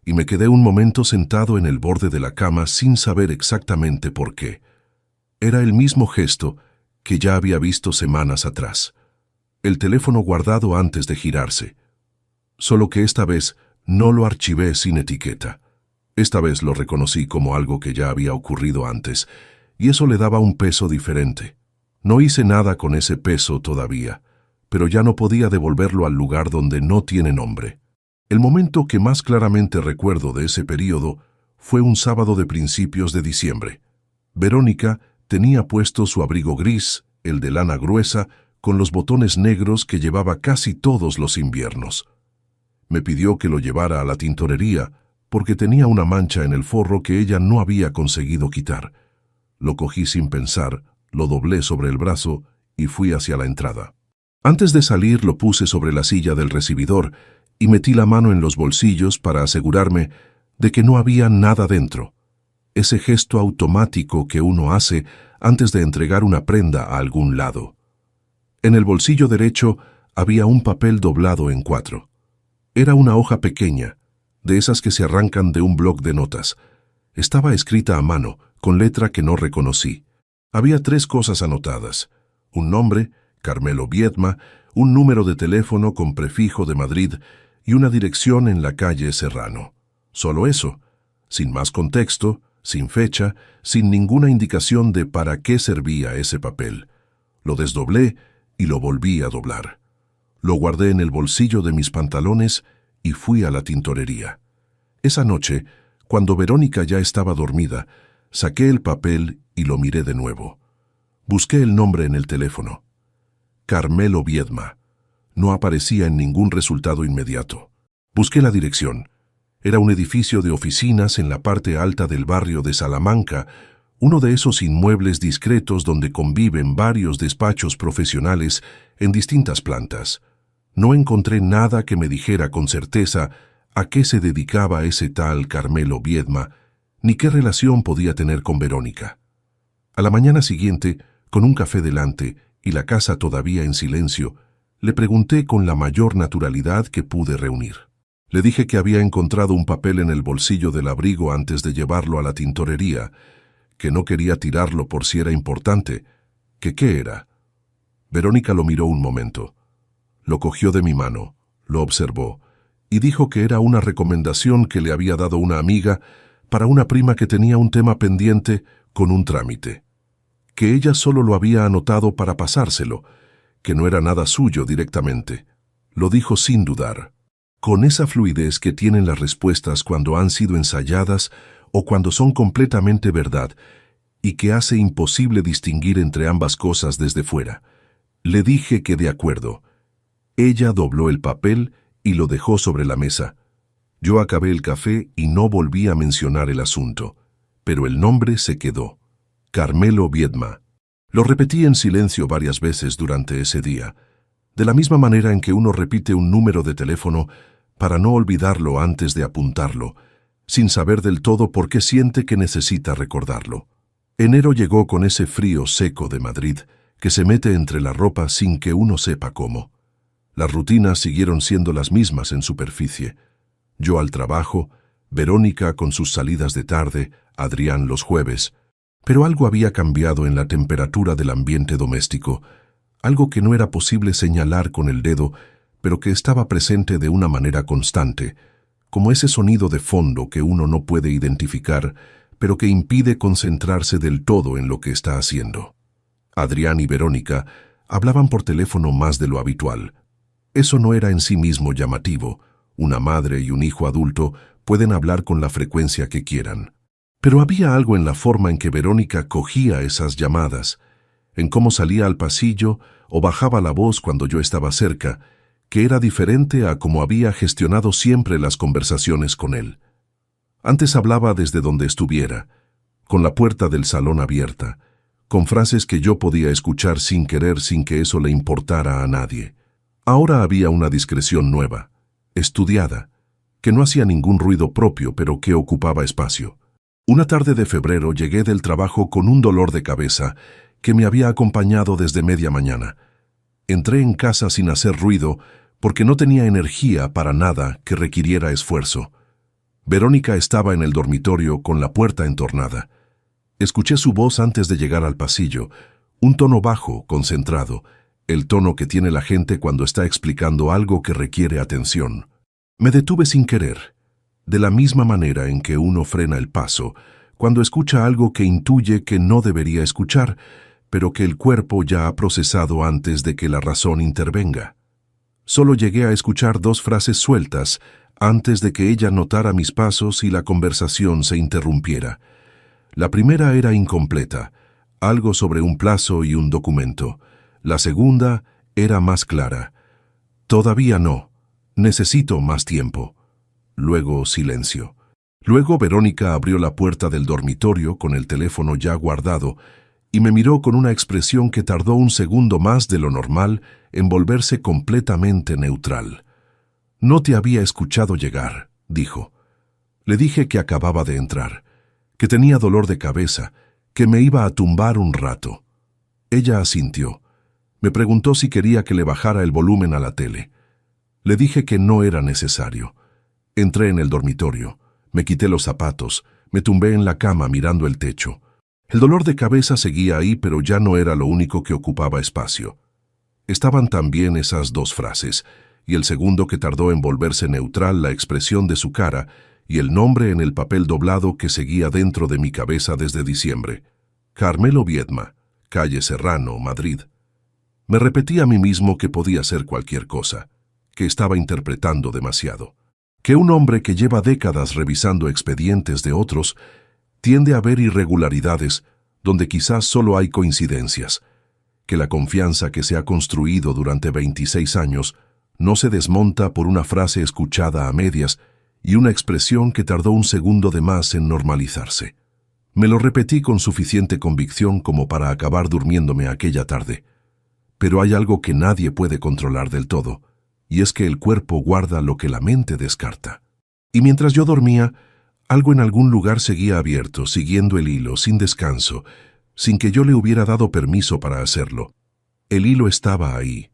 y me quedé un momento sentado en el borde de la cama sin saber exactamente por qué. Era el mismo gesto que ya había visto semanas atrás. El teléfono guardado antes de girarse. Solo que esta vez no lo archivé sin etiqueta. Esta vez lo reconocí como algo que ya había ocurrido antes, y eso le daba un peso diferente. No hice nada con ese peso todavía, pero ya no podía devolverlo al lugar donde no tiene nombre. El momento que más claramente recuerdo de ese período fue un sábado de principios de diciembre. Verónica tenía puesto su abrigo gris, el de lana gruesa, con los botones negros que llevaba casi todos los inviernos. Me pidió que lo llevara a la tintorería porque tenía una mancha en el forro que ella no había conseguido quitar. Lo cogí sin pensar, lo doblé sobre el brazo y fui hacia la entrada. Antes de salir lo puse sobre la silla del recibidor y metí la mano en los bolsillos para asegurarme de que no había nada dentro. Ese gesto automático que uno hace antes de entregar una prenda a algún lado. En el bolsillo derecho había un papel doblado en 4. Era una hoja pequeña, de esas que se arrancan de un bloc de notas. Estaba escrita a mano, con letra que no reconocí. Había 3 cosas anotadas: un nombre, Carmelo Viedma, un número de teléfono con prefijo de Madrid y una dirección en la calle Serrano. Solo eso, sin más contexto, sin fecha, sin ninguna indicación de para qué servía ese papel. Lo desdoblé y lo volví a doblar. Lo guardé en el bolsillo de mis pantalones y fui a la tintorería. Esa noche, cuando Verónica ya estaba dormida, saqué el papel y lo miré de nuevo. Busqué el nombre en el teléfono. Carmelo Viedma. No aparecía en ningún resultado inmediato. Busqué la dirección. Era un edificio de oficinas en la parte alta del barrio de Salamanca, uno de esos inmuebles discretos donde conviven varios despachos profesionales en distintas plantas. No encontré nada que me dijera con certeza a qué se dedicaba ese tal Carmelo Viedma, ni qué relación podía tener con Verónica. A la mañana siguiente, con un café delante y la casa todavía en silencio, le pregunté con la mayor naturalidad que pude reunir. Le dije que había encontrado un papel en el bolsillo del abrigo antes de llevarlo a la tintorería, que no quería tirarlo por si era importante, que qué era. Verónica lo miró un momento. Lo cogió de mi mano, lo observó, y dijo que era una recomendación que le había dado una amiga para una prima que tenía un tema pendiente con un trámite, que ella solo lo había anotado para pasárselo, que no era nada suyo directamente. Lo dijo sin dudar, con esa fluidez que tienen las respuestas cuando han sido ensayadas o cuando son completamente verdad, y que hace imposible distinguir entre ambas cosas desde fuera. Le dije que de acuerdo. Ella dobló el papel y lo dejó sobre la mesa. Yo acabé el café y no volví a mencionar el asunto, pero el nombre se quedó. Carmelo Viedma. Lo repetí en silencio varias veces durante ese día, de la misma manera en que uno repite un número de teléfono para no olvidarlo antes de apuntarlo, sin saber del todo por qué siente que necesita recordarlo. Enero llegó con ese frío seco de Madrid que se mete entre la ropa sin que uno sepa cómo. Las rutinas siguieron siendo las mismas en superficie. Yo al trabajo, Verónica con sus salidas de tarde, Adrián los jueves. Pero algo había cambiado en la temperatura del ambiente doméstico, algo que no era posible señalar con el dedo, pero que estaba presente de una manera constante, como ese sonido de fondo que uno no puede identificar, pero que impide concentrarse del todo en lo que está haciendo. Adrián y Verónica hablaban por teléfono más de lo habitual. Eso no era en sí mismo llamativo. Una madre y un hijo adulto pueden hablar con la frecuencia que quieran. Pero había algo en la forma en que Verónica cogía esas llamadas, en cómo salía al pasillo o bajaba la voz cuando yo estaba cerca, que era diferente a cómo había gestionado siempre las conversaciones con él. Antes hablaba desde donde estuviera, con la puerta del salón abierta, con frases que yo podía escuchar sin querer sin que eso le importara a nadie. Ahora había una discreción nueva, estudiada, que no hacía ningún ruido propio pero que ocupaba espacio. Una tarde de febrero llegué del trabajo con un dolor de cabeza que me había acompañado desde media mañana. Entré en casa sin hacer ruido porque no tenía energía para nada que requiriera esfuerzo. Verónica estaba en el dormitorio con la puerta entornada. Escuché su voz antes de llegar al pasillo, un tono bajo, concentrado, el tono que tiene la gente cuando está explicando algo que requiere atención. Me detuve sin querer, de la misma manera en que uno frena el paso, cuando escucha algo que intuye que no debería escuchar, pero que el cuerpo ya ha procesado antes de que la razón intervenga. Solo llegué a escuchar 2 frases sueltas antes de que ella notara mis pasos y la conversación se interrumpiera. La primera era incompleta, algo sobre un plazo y un documento. La segunda era más clara. Todavía no. Necesito más tiempo. Luego silencio. Luego Verónica abrió la puerta del dormitorio con el teléfono ya guardado y me miró con una expresión que tardó un segundo más de lo normal en volverse completamente neutral. «No te había escuchado llegar», dijo. Le dije que acababa de entrar, que tenía dolor de cabeza, que me iba a tumbar un rato. Ella asintió. Me preguntó si quería que le bajara el volumen a la tele. Le dije que no era necesario. Entré en el dormitorio, me quité los zapatos, me tumbé en la cama mirando el techo. El dolor de cabeza seguía ahí, pero ya no era lo único que ocupaba espacio. Estaban también esas 2 frases, y el segundo que tardó en volverse neutral la expresión de su cara y el nombre en el papel doblado que seguía dentro de mi cabeza desde diciembre. Carmelo Viedma, calle Serrano, Madrid. Me repetí a mí mismo que podía ser cualquier cosa, que estaba interpretando demasiado, que un hombre que lleva décadas revisando expedientes de otros tiende a ver irregularidades donde quizás solo hay coincidencias, que la confianza que se ha construido durante 26 años no se desmonta por una frase escuchada a medias y una expresión que tardó un segundo de más en normalizarse. Me lo repetí con suficiente convicción como para acabar durmiéndome aquella tarde. Pero hay algo que nadie puede controlar del todo, y es que el cuerpo guarda lo que la mente descarta. Y mientras yo dormía, algo en algún lugar seguía abierto, siguiendo el hilo, sin descanso, sin que yo le hubiera dado permiso para hacerlo. El hilo estaba ahí,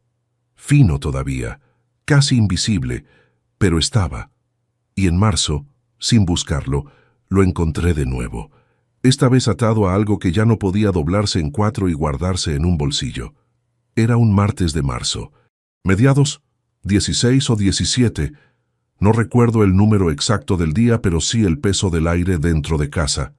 fino todavía, casi invisible, pero estaba. Y en marzo, sin buscarlo, lo encontré de nuevo, esta vez atado a algo que ya no podía doblarse en cuatro y guardarse en un bolsillo. Era un martes de marzo. Mediados, 16 o 17, no recuerdo el número exacto del día, pero sí el peso del aire dentro de casa.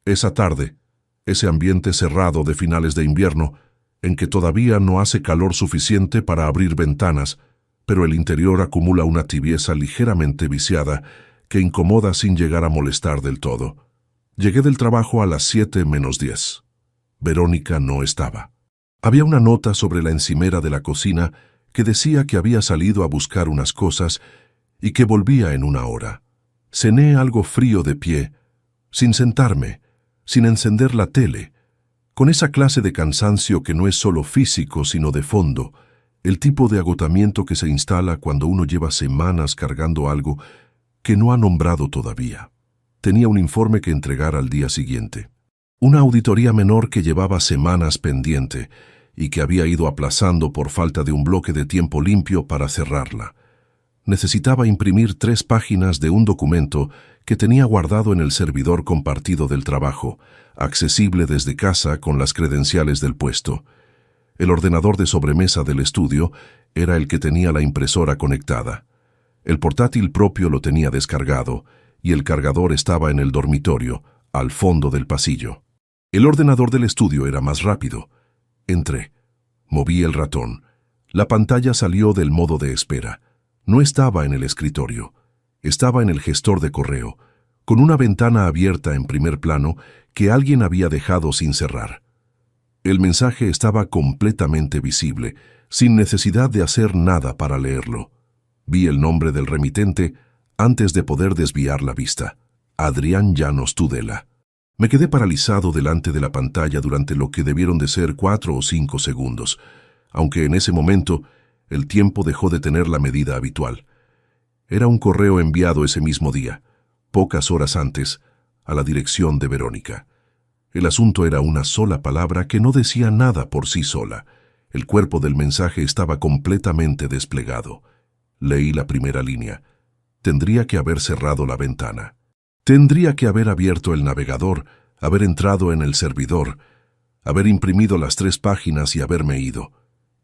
Esa tarde, ese ambiente cerrado de finales de invierno, en que todavía no hace calor suficiente para abrir ventanas, pero el interior acumula una tibieza ligeramente viciada que incomoda sin llegar a molestar del todo. Llegué del trabajo a las 7 menos 10. Verónica no estaba. Había una nota sobre la encimera de la cocina que decía que había salido a buscar unas cosas y que volvía en una hora. Cené algo frío de pie, sin sentarme, sin encender la tele, con esa clase de cansancio que no es solo físico sino de fondo, el tipo de agotamiento que se instala cuando uno lleva semanas cargando algo que no ha nombrado todavía. Tenía un informe que entregar al día siguiente. Una auditoría menor que llevaba semanas pendiente y que había ido aplazando por falta de un bloque de tiempo limpio para cerrarla. Necesitaba imprimir 3 páginas de un documento que tenía guardado en el servidor compartido del trabajo, accesible desde casa con las credenciales del puesto. El ordenador de sobremesa del estudio era el que tenía la impresora conectada. El portátil propio lo tenía descargado y el cargador estaba en el dormitorio, al fondo del pasillo. El ordenador del estudio era más rápido. Entré. Moví el ratón. La pantalla salió del modo de espera. No estaba en el escritorio. Estaba en el gestor de correo, con una ventana abierta en primer plano que alguien había dejado sin cerrar. El mensaje estaba completamente visible, sin necesidad de hacer nada para leerlo. Vi el nombre del remitente antes de poder desviar la vista. Adrián Llanos Tudela. Me quedé paralizado delante de la pantalla durante lo que debieron de ser 4 o 5 segundos, aunque en ese momento el tiempo dejó de tener la medida habitual. Era un correo enviado ese mismo día, pocas horas antes, a la dirección de Verónica. El asunto era una sola palabra que no decía nada por sí sola. El cuerpo del mensaje estaba completamente desplegado. Leí la primera línea. Tendría que haber cerrado la ventana. Tendría que haber abierto el navegador, haber entrado en el servidor, haber imprimido las 3 páginas y haberme ido.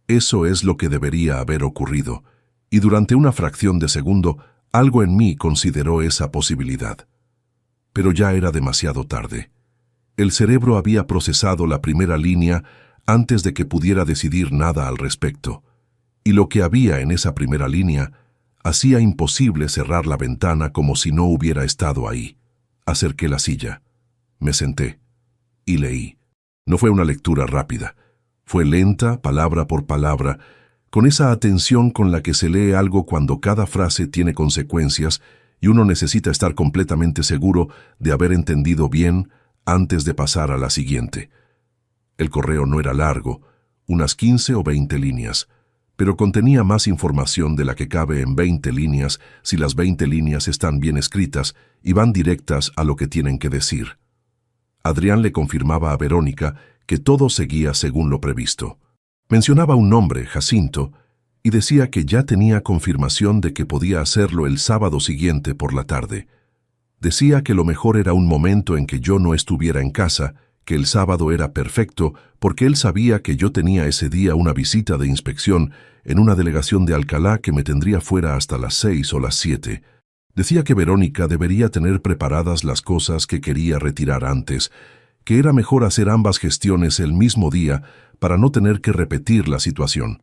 Eso es lo que debería haber ocurrido, y durante una fracción de segundo, algo en mí consideró esa posibilidad. Pero ya era demasiado tarde. El cerebro había procesado la primera línea antes de que pudiera decidir nada al respecto, y lo que había en esa primera línea hacía imposible cerrar la ventana como si no hubiera estado ahí. Acerqué la silla, me senté y leí. No fue una lectura rápida. Fue lenta, palabra por palabra, con esa atención con la que se lee algo cuando cada frase tiene consecuencias y uno necesita estar completamente seguro de haber entendido bien antes de pasar a la siguiente. El correo no era largo, unas 15 o 20 líneas, pero contenía más información de la que cabe en 20 líneas si las 20 líneas están bien escritas y van directas a lo que tienen que decir. Adrián le confirmaba a Verónica que todo seguía según lo previsto. Mencionaba un nombre, Jacinto, y decía que ya tenía confirmación de que podía hacerlo el sábado siguiente por la tarde. Decía que lo mejor era un momento en que yo no estuviera en casa, que el sábado era perfecto porque él sabía que yo tenía ese día una visita de inspección en una delegación de Alcalá que me tendría fuera hasta las 6 o las 7. Decía que Verónica debería tener preparadas las cosas que quería retirar antes, que era mejor hacer ambas gestiones el mismo día para no tener que repetir la situación.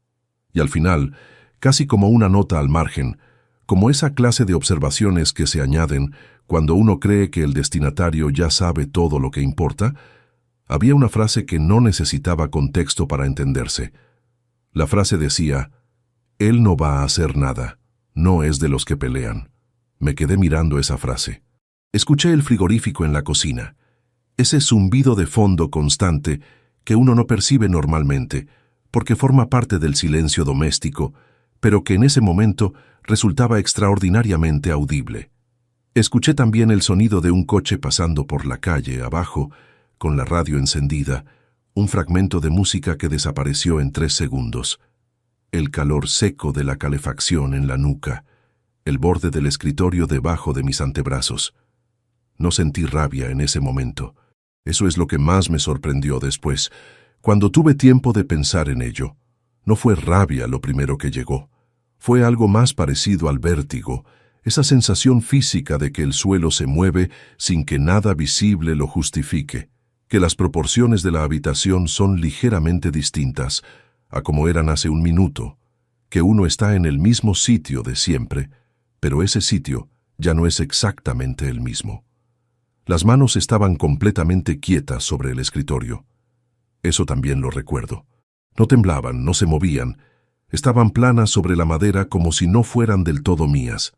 Y al final, casi como una nota al margen, como esa clase de observaciones que se añaden cuando uno cree que el destinatario ya sabe todo lo que importa, Había una frase que no necesitaba contexto para entenderse. La frase decía: «Él no va a hacer nada, no es de los que pelean». Me quedé mirando esa frase. Escuché el frigorífico en la cocina, ese zumbido de fondo constante que uno no percibe normalmente, porque forma parte del silencio doméstico, pero que en ese momento resultaba extraordinariamente audible. Escuché también el sonido de un coche pasando por la calle abajo, con la radio encendida, un fragmento de música que desapareció en 3 segundos. El calor seco de la calefacción en la nuca, el borde del escritorio debajo de mis antebrazos. No sentí rabia en ese momento. Eso es lo que más me sorprendió después, cuando tuve tiempo de pensar en ello. No fue rabia lo primero que llegó. Fue algo más parecido al vértigo, esa sensación física de que el suelo se mueve sin que nada visible lo justifique, que las proporciones de la habitación son ligeramente distintas a como eran hace un minuto, que uno está en el mismo sitio de siempre, pero ese sitio ya no es exactamente el mismo. Las manos estaban completamente quietas sobre el escritorio. Eso también lo recuerdo. No temblaban, no se movían. Estaban planas sobre la madera como si no fueran del todo mías.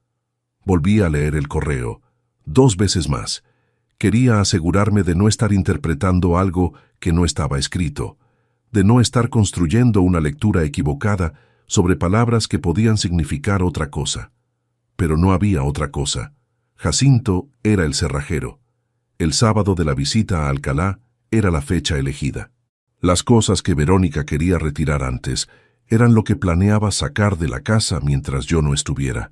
Volví a leer el correo, 2 veces más. Quería asegurarme de no estar interpretando algo que no estaba escrito, de no estar construyendo una lectura equivocada sobre palabras que podían significar otra cosa. Pero no había otra cosa. Jacinto era el cerrajero. El sábado de la visita a Alcalá era la fecha elegida. Las cosas que Verónica quería retirar antes eran lo que planeaba sacar de la casa mientras yo no estuviera.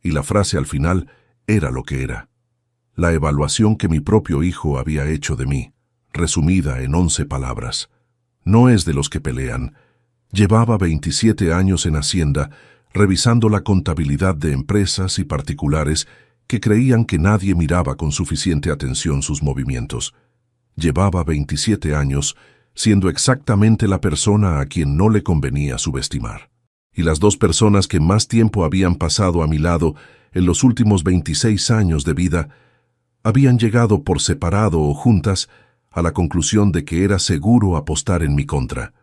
Y la frase al final era lo que era. La evaluación que mi propio hijo había hecho de mí, resumida en 11 palabras. No es de los que pelean. Llevaba 27 años en Hacienda, revisando la contabilidad de empresas y particulares que creían que nadie miraba con suficiente atención sus movimientos. Llevaba 27 años siendo exactamente la persona a quien no le convenía subestimar. Y las 2 personas que más tiempo habían pasado a mi lado en los últimos 26 años de vida habían llegado por separado o juntas a la conclusión de que era seguro apostar en mi contra.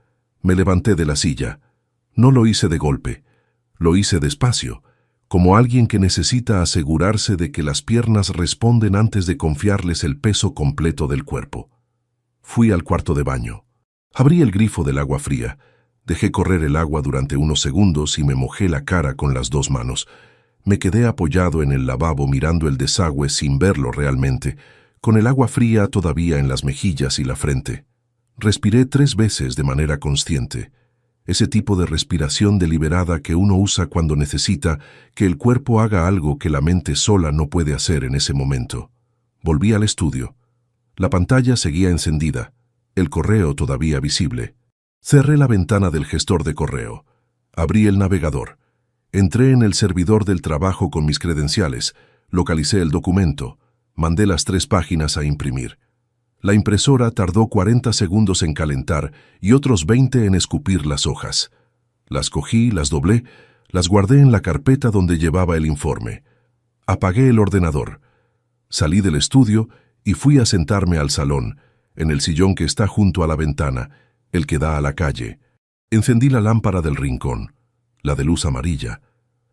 Me levanté de la silla. No lo hice de golpe. Lo hice despacio, como alguien que necesita asegurarse de que las piernas responden antes de confiarles el peso completo del cuerpo. Fui al cuarto de baño. Abrí el grifo del agua fría. Dejé correr el agua durante unos segundos y me mojé la cara con las 2 manos. Me quedé apoyado en el lavabo mirando el desagüe sin verlo realmente, con el agua fría todavía en las mejillas y la frente. Respiré 3 veces de manera consciente. Ese tipo de respiración deliberada que uno usa cuando necesita que el cuerpo haga algo que la mente sola no puede hacer en ese momento. Volví al estudio. La pantalla seguía encendida, el correo todavía visible. Cerré la ventana del gestor de correo. Abrí el navegador. Entré en el servidor del trabajo con mis credenciales, localicé el documento, mandé las 3 páginas a imprimir. La impresora tardó 40 segundos en calentar y otros 20 en escupir las hojas. Las cogí, las doblé, las guardé en la carpeta donde llevaba el informe. Apagué el ordenador. Salí del estudio y fui a sentarme al salón, en el sillón que está junto a la ventana, el que da a la calle. Encendí la lámpara del rincón, la de luz amarilla,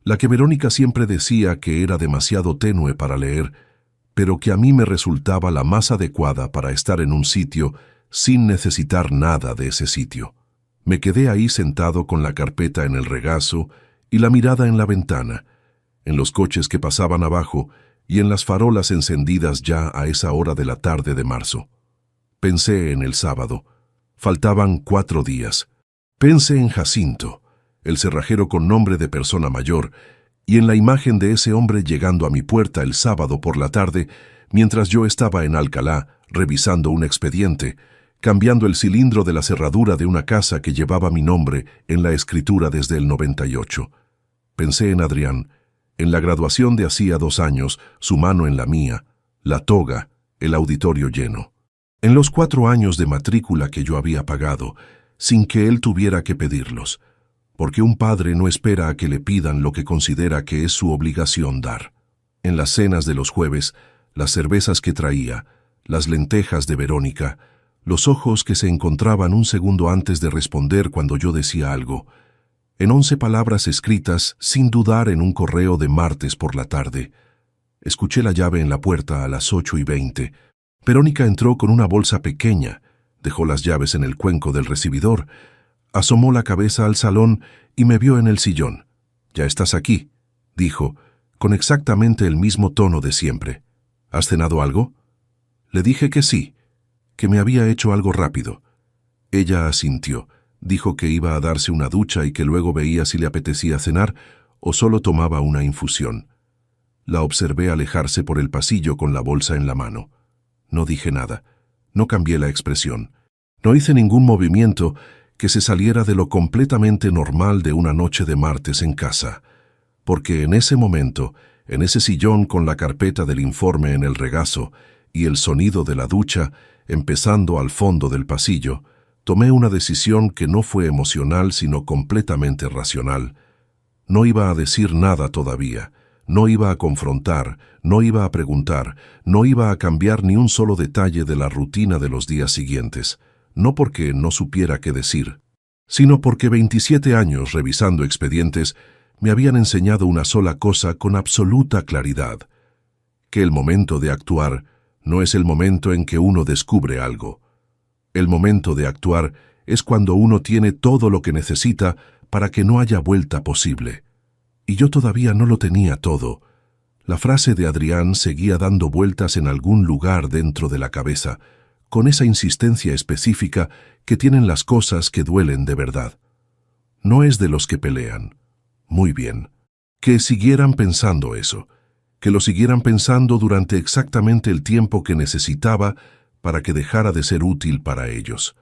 la que Verónica siempre decía que era demasiado tenue para leer, pero que a mí me resultaba la más adecuada para estar en un sitio sin necesitar nada de ese sitio. Me quedé ahí sentado con la carpeta en el regazo y la mirada en la ventana, en los coches que pasaban abajo y en las farolas encendidas ya a esa hora de la tarde de marzo. Pensé en el sábado. Faltaban 4 días. Pensé en Jacinto, el cerrajero con nombre de persona mayor, y en la imagen de ese hombre llegando a mi puerta el sábado por la tarde, mientras yo estaba en Alcalá revisando un expediente, cambiando el cilindro de la cerradura de una casa que llevaba mi nombre en la escritura desde el 98. Pensé en Adrián, en la graduación de hacía 2 años, su mano en la mía, la toga, el auditorio lleno. En los 4 años de matrícula que yo había pagado, sin que él tuviera que pedirlos, porque un padre no espera a que le pidan lo que considera que es su obligación dar. En las cenas de los jueves, las cervezas que traía, las lentejas de Verónica, los ojos que se encontraban un segundo antes de responder cuando yo decía algo, en 11 palabras escritas sin dudar en un correo de martes por la tarde. Escuché la llave en la puerta a las 8:20. Verónica entró con una bolsa pequeña, dejó las llaves en el cuenco del recibidor, asomó la cabeza al salón y me vio en el sillón. «Ya estás aquí», dijo, con exactamente el mismo tono de siempre. «¿Has cenado algo?» Le dije que sí, que me había hecho algo rápido. Ella asintió, dijo que iba a darse una ducha y que luego veía si le apetecía cenar o solo tomaba una infusión. La observé alejarse por el pasillo con la bolsa en la mano. No dije nada, no cambié la expresión, no hice ningún movimiento que se saliera de lo completamente normal de una noche de martes en casa, porque en ese momento, en ese sillón con la carpeta del informe en el regazo y el sonido de la ducha empezando al fondo del pasillo, tomé una decisión que no fue emocional sino completamente racional. No iba a decir nada todavía, no iba a confrontar, no iba a preguntar, no iba a cambiar ni un solo detalle de la rutina de los días siguientes, no porque no supiera qué decir, sino porque 27 años revisando expedientes me habían enseñado una sola cosa con absoluta claridad, que el momento de actuar no es el momento en que uno descubre algo. El momento de actuar es cuando uno tiene todo lo que necesita para que no haya vuelta posible. Y yo todavía no lo tenía todo. La frase de Adrián seguía dando vueltas en algún lugar dentro de la cabeza, con esa insistencia específica que tienen las cosas que duelen de verdad. No es de los que pelean. Muy bien. Que siguieran pensando eso. Que lo siguieran pensando durante exactamente el tiempo que necesitaba para que dejara de ser útil para ellos.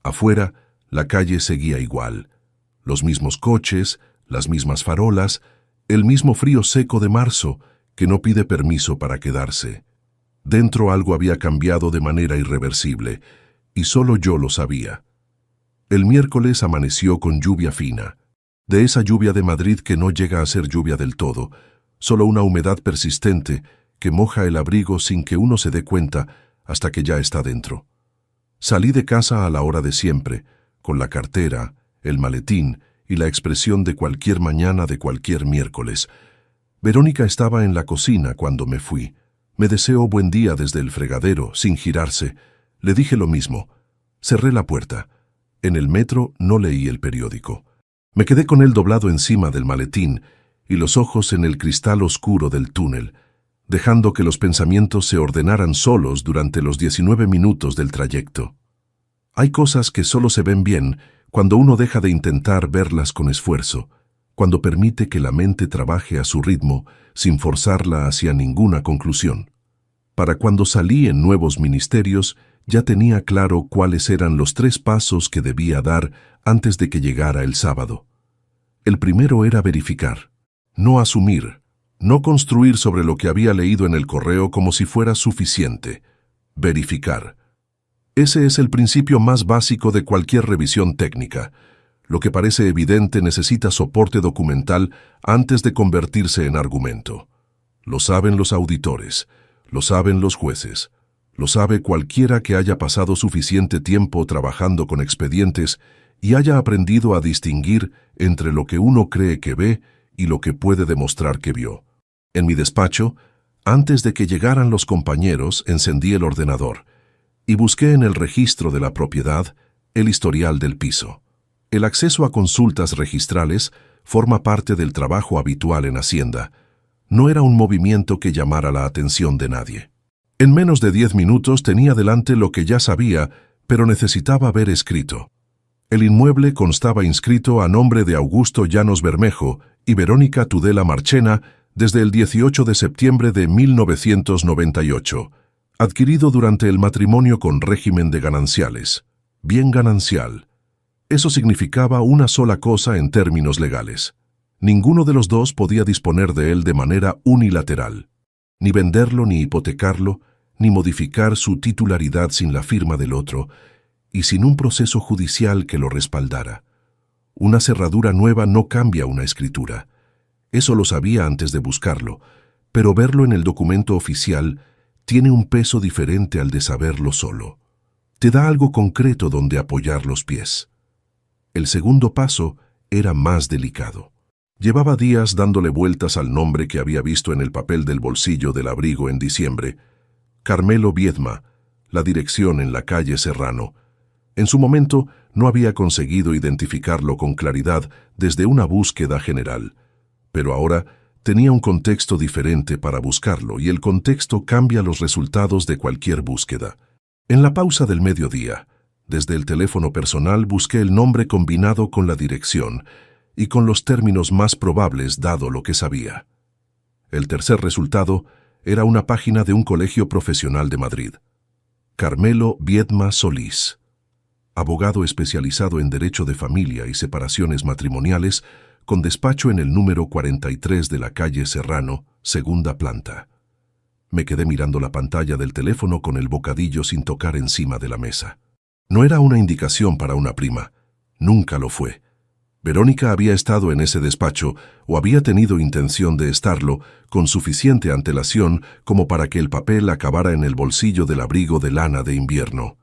Afuera, la calle seguía igual. Los mismos coches, las mismas farolas, el mismo frío seco de marzo que no pide permiso para quedarse. Dentro algo había cambiado de manera irreversible, y solo yo lo sabía. El miércoles amaneció con lluvia fina, de esa lluvia de Madrid que no llega a ser lluvia del todo, solo una humedad persistente que moja el abrigo sin que uno se dé cuenta hasta que ya está dentro. Salí de casa a la hora de siempre, con la cartera, el maletín y la expresión de cualquier mañana de cualquier miércoles. Verónica estaba en la cocina cuando me fui. Me deseó buen día desde el fregadero, sin girarse. Le dije lo mismo. Cerré la puerta. En el metro no leí el periódico. Me quedé con él doblado encima del maletín y los ojos en el cristal oscuro del túnel, dejando que los pensamientos se ordenaran solos durante los 19 minutos del trayecto. Hay cosas que solo se ven bien cuando uno deja de intentar verlas con esfuerzo, cuando permite que la mente trabaje a su ritmo sin forzarla hacia ninguna conclusión. Para cuando salí en nuevos ministerios, ya tenía claro cuáles eran los 3 pasos que debía dar antes de que llegara el sábado. El primero era verificar, no asumir, no construir sobre lo que había leído en el correo como si fuera suficiente. Verificar. Ese es el principio más básico de cualquier revisión técnica. Lo que parece evidente necesita soporte documental antes de convertirse en argumento. Lo saben los auditores, lo saben los jueces, lo sabe cualquiera que haya pasado suficiente tiempo trabajando con expedientes y haya aprendido a distinguir entre lo que uno cree que ve y lo que puede demostrar que vio. En mi despacho, antes de que llegaran los compañeros, encendí el ordenador y busqué en el registro de la propiedad el historial del piso. El acceso a consultas registrales forma parte del trabajo habitual en Hacienda. No era un movimiento que llamara la atención de nadie. En menos de 10 minutos tenía delante lo que ya sabía, pero necesitaba ver escrito. El inmueble constaba inscrito a nombre de Augusto Llanos Bermejo y Verónica Tudela Marchena desde el 18 de septiembre de 1998, adquirido durante el matrimonio con régimen de gananciales, bien ganancial. Eso significaba una sola cosa en términos legales. Ninguno de los dos podía disponer de él de manera unilateral, ni venderlo ni hipotecarlo, ni modificar su titularidad sin la firma del otro, y sin un proceso judicial que lo respaldara. Una cerradura nueva no cambia una escritura. Eso lo sabía antes de buscarlo, pero verlo en el documento oficial tiene un peso diferente al de saberlo solo. Te da algo concreto donde apoyar los pies. El segundo paso era más delicado. Llevaba días dándole vueltas al nombre que había visto en el papel del bolsillo del abrigo en diciembre. Carmelo Biedma, la dirección en la calle Serrano. En su momento no había conseguido identificarlo con claridad desde una búsqueda general, pero ahora tenía un contexto diferente para buscarlo y el contexto cambia los resultados de cualquier búsqueda. En la pausa del mediodía, desde el teléfono personal busqué el nombre combinado con la dirección y con los términos más probables dado lo que sabía. El tercer resultado era una página de un colegio profesional de Madrid. Carmelo Biedma Solís, abogado especializado en derecho de familia y separaciones matrimoniales, con despacho en el número 43 de la calle Serrano, segunda planta. Me quedé mirando la pantalla del teléfono con el bocadillo sin tocar encima de la mesa. No era una indicación para una prima. Nunca lo fue. Verónica había estado en ese despacho, o había tenido intención de estarlo, con suficiente antelación como para que el papel acabara en el bolsillo del abrigo de lana de invierno.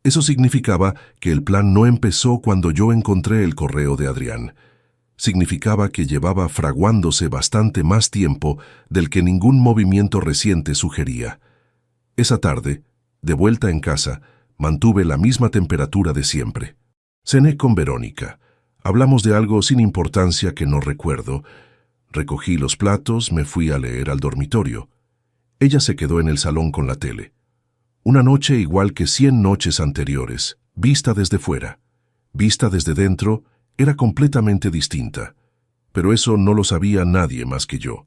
Eso significaba que el plan no empezó cuando yo encontré el correo de Adrián. Significaba que llevaba fraguándose bastante más tiempo del que ningún movimiento reciente sugería. Esa tarde, de vuelta en casa, mantuve la misma temperatura de siempre. Cené con Verónica. Hablamos de algo sin importancia que no recuerdo. Recogí los platos, me fui a leer al dormitorio. Ella se quedó en el salón con la tele. Una noche igual que 100 noches anteriores, vista desde fuera. Vista desde dentro, era completamente distinta. Pero eso no lo sabía nadie más que yo.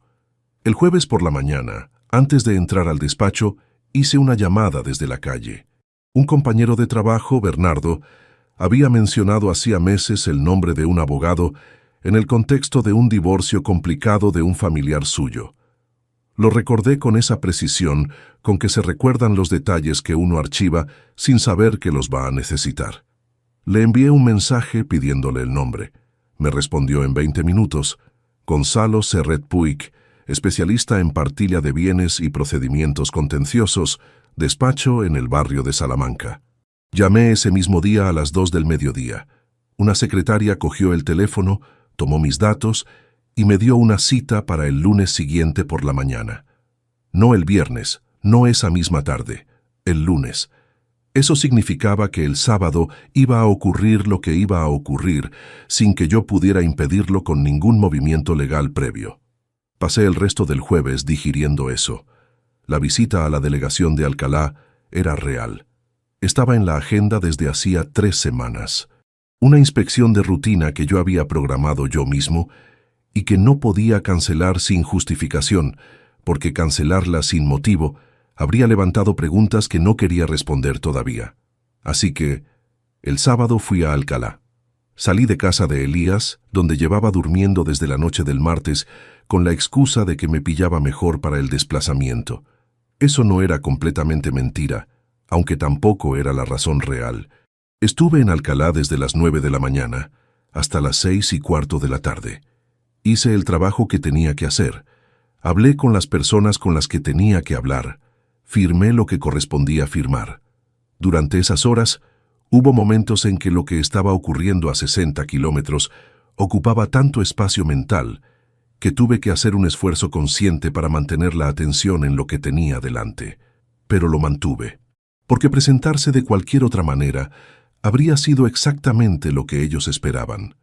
El jueves por la mañana, antes de entrar al despacho, hice una llamada desde la calle. Un compañero de trabajo, Bernardo, había mencionado hacía meses el nombre de un abogado en el contexto de un divorcio complicado de un familiar suyo. Lo recordé con esa precisión con que se recuerdan los detalles que uno archiva sin saber que los va a necesitar. Le envié un mensaje pidiéndole el nombre. Me respondió en 20 minutos. Gonzalo Serret Puig, especialista en partilla de bienes y procedimientos contenciosos, despacho en el barrio de Salamanca. Llamé ese mismo día a las 2 del mediodía. Una secretaria cogió el teléfono, tomó mis datos y me dio una cita para el lunes siguiente por la mañana. No el viernes, no esa misma tarde, el lunes. Eso significaba que el sábado iba a ocurrir lo que iba a ocurrir sin que yo pudiera impedirlo con ningún movimiento legal previo. Pasé el resto del jueves digiriendo eso. La visita a la delegación de Alcalá era real. Estaba en la agenda desde hacía 3 semanas. Una inspección de rutina que yo había programado yo mismo y que no podía cancelar sin justificación, porque cancelarla sin motivo habría levantado preguntas que no quería responder todavía. Así que, el sábado fui a Alcalá. Salí de casa de Elías, donde llevaba durmiendo desde la noche del martes, con la excusa de que me pillaba mejor para el desplazamiento. Eso no era completamente mentira, aunque tampoco era la razón real. Estuve en Alcalá desde las 9 de la mañana hasta las 6:15 de la tarde. Hice el trabajo que tenía que hacer. Hablé con las personas con las que tenía que hablar. Firmé lo que correspondía firmar. Durante esas horas, hubo momentos en que lo que estaba ocurriendo a 60 kilómetros ocupaba tanto espacio mental que tuve que hacer un esfuerzo consciente para mantener la atención en lo que tenía delante. Pero lo mantuve. Porque presentarse de cualquier otra manera habría sido exactamente lo que ellos esperaban.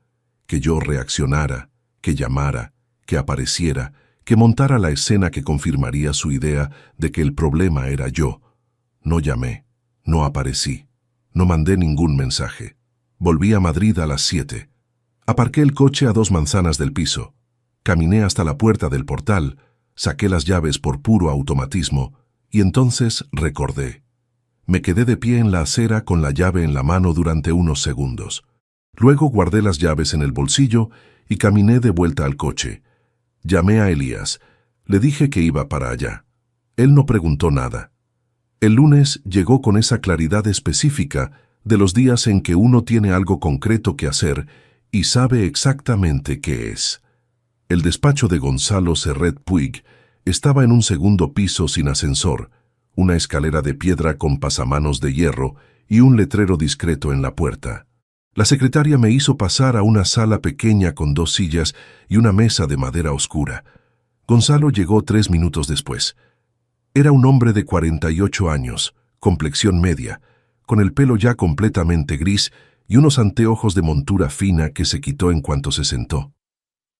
Que yo reaccionara, que llamara, que apareciera, que montara la escena que confirmaría su idea de que el problema era yo. No llamé, no aparecí, no mandé ningún mensaje. Volví a Madrid a las 7. Aparqué el coche a 2 manzanas del piso. Caminé hasta la puerta del portal, saqué las llaves por puro automatismo y entonces recordé. Me quedé de pie en la acera con la llave en la mano durante unos segundos. Luego guardé las llaves en el bolsillo y caminé de vuelta al coche. Llamé a Elías. Le dije que iba para allá. Él no preguntó nada. El lunes llegó con esa claridad específica de los días en que uno tiene algo concreto que hacer y sabe exactamente qué es. El despacho de Gonzalo Serret Puig estaba en un segundo piso sin ascensor, una escalera de piedra con pasamanos de hierro y un letrero discreto en la puerta. La secretaria me hizo pasar a una sala pequeña con 2 sillas y una mesa de madera oscura. Gonzalo llegó 3 minutos después. Era un hombre de 48 años, complexión media, con el pelo ya completamente gris y unos anteojos de montura fina que se quitó en cuanto se sentó.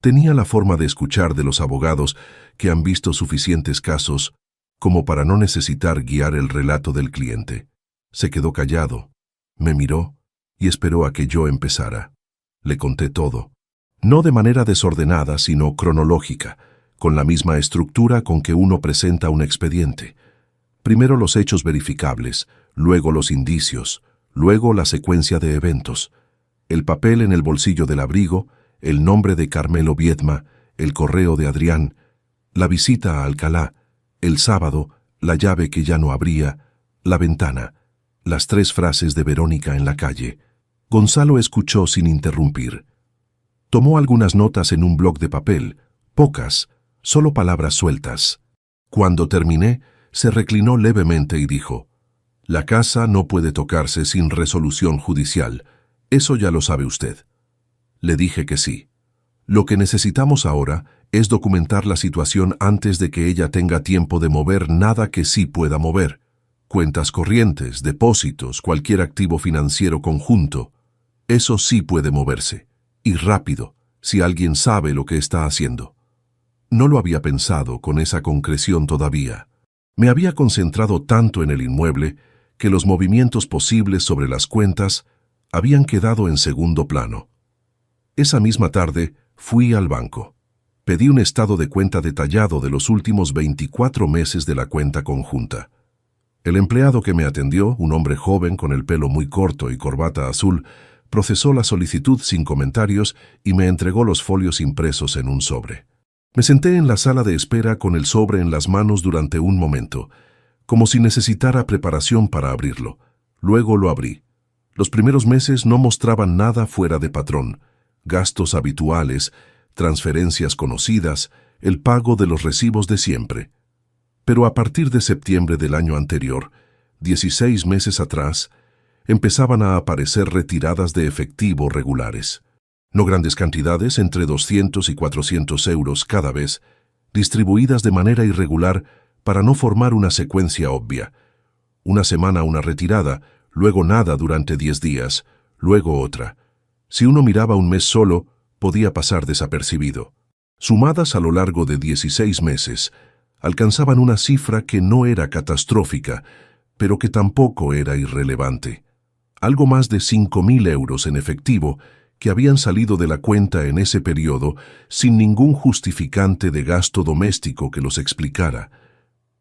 Tenía la forma de escuchar de los abogados que han visto suficientes casos como para no necesitar guiar el relato del cliente. Se quedó callado, me miró y esperó a que yo empezara. Le conté todo, no de manera desordenada, sino cronológica, con la misma estructura con que uno presenta un expediente. Primero los hechos verificables, luego los indicios, luego la secuencia de eventos. El papel en el bolsillo del abrigo, el nombre de Carmelo Biedma, el correo de Adrián, la visita a Alcalá, el sábado, la llave que ya no abría, la ventana, las 3 frases de Verónica en la calle. Gonzalo escuchó sin interrumpir. Tomó algunas notas en un bloc de papel, pocas, solo palabras sueltas. Cuando terminé, se reclinó levemente y dijo: «La casa no puede tocarse sin resolución judicial. Eso ya lo sabe usted». Le dije que sí. Lo que necesitamos ahora es documentar la situación antes de que ella tenga tiempo de mover nada que sí pueda mover. Cuentas corrientes, depósitos, cualquier activo financiero conjunto. Eso sí puede moverse. Y rápido, si alguien sabe lo que está haciendo. No lo había pensado con esa concreción todavía. Me había concentrado tanto en el inmueble que los movimientos posibles sobre las cuentas habían quedado en segundo plano. Esa misma tarde fui al banco. Pedí un estado de cuenta detallado de los últimos 24 meses de la cuenta conjunta. El empleado que me atendió, un hombre joven con el pelo muy corto y corbata azul, procesó la solicitud sin comentarios y me entregó los folios impresos en un sobre. Me senté en la sala de espera con el sobre en las manos durante un momento, como si necesitara preparación para abrirlo. Luego lo abrí. Los primeros meses no mostraban nada fuera de patrón. Gastos habituales, transferencias conocidas, el pago de los recibos de siempre. Pero a partir de septiembre del año anterior, 16 meses atrás, empezaban a aparecer retiradas de efectivo regulares. No grandes cantidades, entre 200 y 400 euros cada vez, distribuidas de manera irregular para no formar una secuencia obvia. Una semana una retirada, luego nada durante 10 días, luego otra. Si uno miraba un mes solo, podía pasar desapercibido. Sumadas a lo largo de 16 meses, alcanzaban una cifra que no era catastrófica, pero que tampoco era irrelevante. Algo más de 5.000 euros en efectivo que habían salido de la cuenta en ese periodo sin ningún justificante de gasto doméstico que los explicara.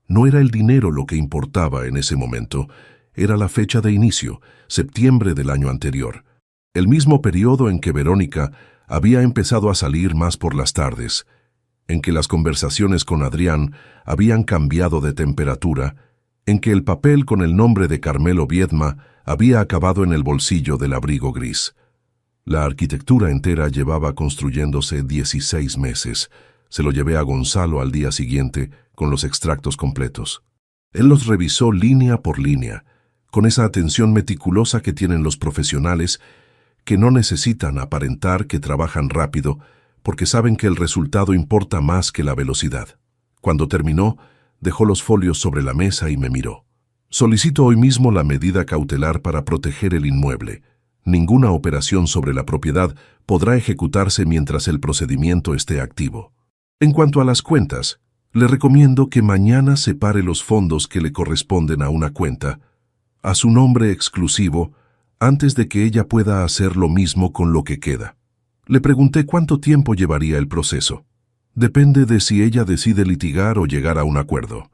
No era el dinero lo que importaba en ese momento, era la fecha de inicio, septiembre del año anterior. El mismo periodo en que Verónica había empezado a salir más por las tardes, en que las conversaciones con Adrián habían cambiado de temperatura, en que el papel con el nombre de Carmelo Biedma había acabado en el bolsillo del abrigo gris. La arquitectura entera llevaba construyéndose 16 meses. Se lo llevé a Gonzalo al día siguiente con los extractos completos. Él los revisó línea por línea, con esa atención meticulosa que tienen los profesionales que no necesitan aparentar que trabajan rápido porque saben que el resultado importa más que la velocidad. Cuando terminó, dejó los folios sobre la mesa y me miró. Solicito hoy mismo la medida cautelar para proteger el inmueble. Ninguna operación sobre la propiedad podrá ejecutarse mientras el procedimiento esté activo. En cuanto a las cuentas, le recomiendo que mañana separe los fondos que le corresponden a una cuenta, a su nombre exclusivo, antes de que ella pueda hacer lo mismo con lo que queda. Le pregunté cuánto tiempo llevaría el proceso. Depende de si ella decide litigar o llegar a un acuerdo.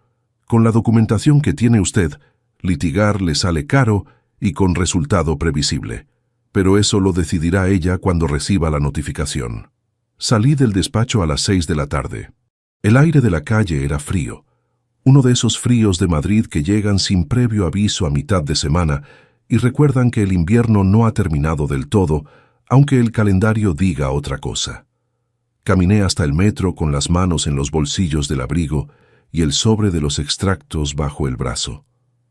Con la documentación que tiene usted, litigar le sale caro y con resultado previsible. Pero eso lo decidirá ella cuando reciba la notificación. Salí del despacho a las 6 de la tarde. El aire de la calle era frío. Uno de esos fríos de Madrid que llegan sin previo aviso a mitad de semana y recuerdan que el invierno no ha terminado del todo, aunque el calendario diga otra cosa. Caminé hasta el metro con las manos en los bolsillos del abrigo y el sobre de los extractos bajo el brazo.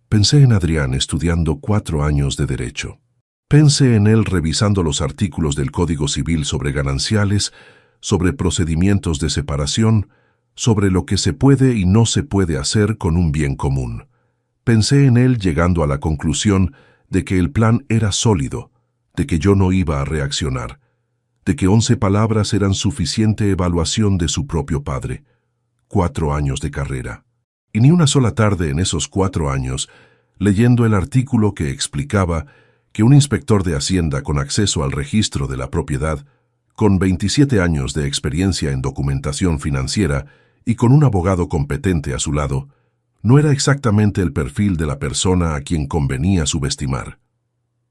Pensé en Adrián estudiando 4 años de Derecho. Pensé en él revisando los artículos del Código Civil sobre gananciales, sobre procedimientos de separación, sobre lo que se puede y no se puede hacer con un bien común. Pensé en él llegando a la conclusión de que el plan era sólido, de que yo no iba a reaccionar, de que 11 palabras eran suficiente evaluación de su propio padre. 4 años de carrera. Y ni una sola tarde en esos 4 años, leyendo el artículo que explicaba que un inspector de Hacienda con acceso al registro de la propiedad, con 27 años de experiencia en documentación financiera y con un abogado competente a su lado, no era exactamente el perfil de la persona a quien convenía subestimar.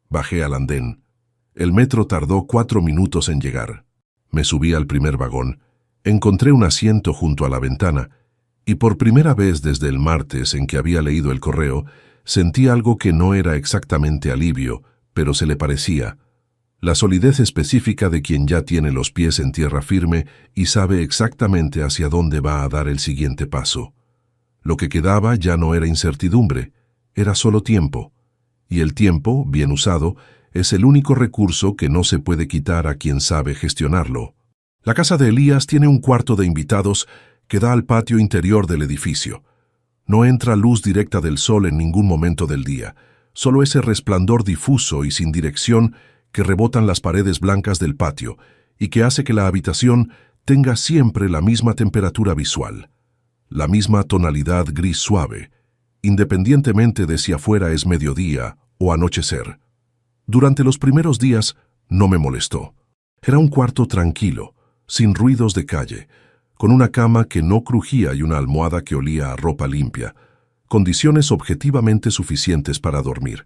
Bajé al andén. El metro tardó 4 minutos en llegar. Me subí al primer vagón, encontré un asiento junto a la ventana y por primera vez desde el martes en que había leído el correo, sentí algo que no era exactamente alivio, pero se le parecía. La solidez específica de quien ya tiene los pies en tierra firme y sabe exactamente hacia dónde va a dar el siguiente paso. Lo que quedaba ya no era incertidumbre, era solo tiempo. Y el tiempo, bien usado, es el único recurso que no se puede quitar a quien sabe gestionarlo. La casa de Elías tiene un cuarto de invitados que da al patio interior del edificio. No entra luz directa del sol en ningún momento del día, solo ese resplandor difuso y sin dirección que rebotan las paredes blancas del patio y que hace que la habitación tenga siempre la misma temperatura visual, la misma tonalidad gris suave, independientemente de si afuera es mediodía o anochecer. Durante los primeros días no me molestó. Era un cuarto tranquilo, sin ruidos de calle, con una cama que no crujía y una almohada que olía a ropa limpia, condiciones objetivamente suficientes para dormir.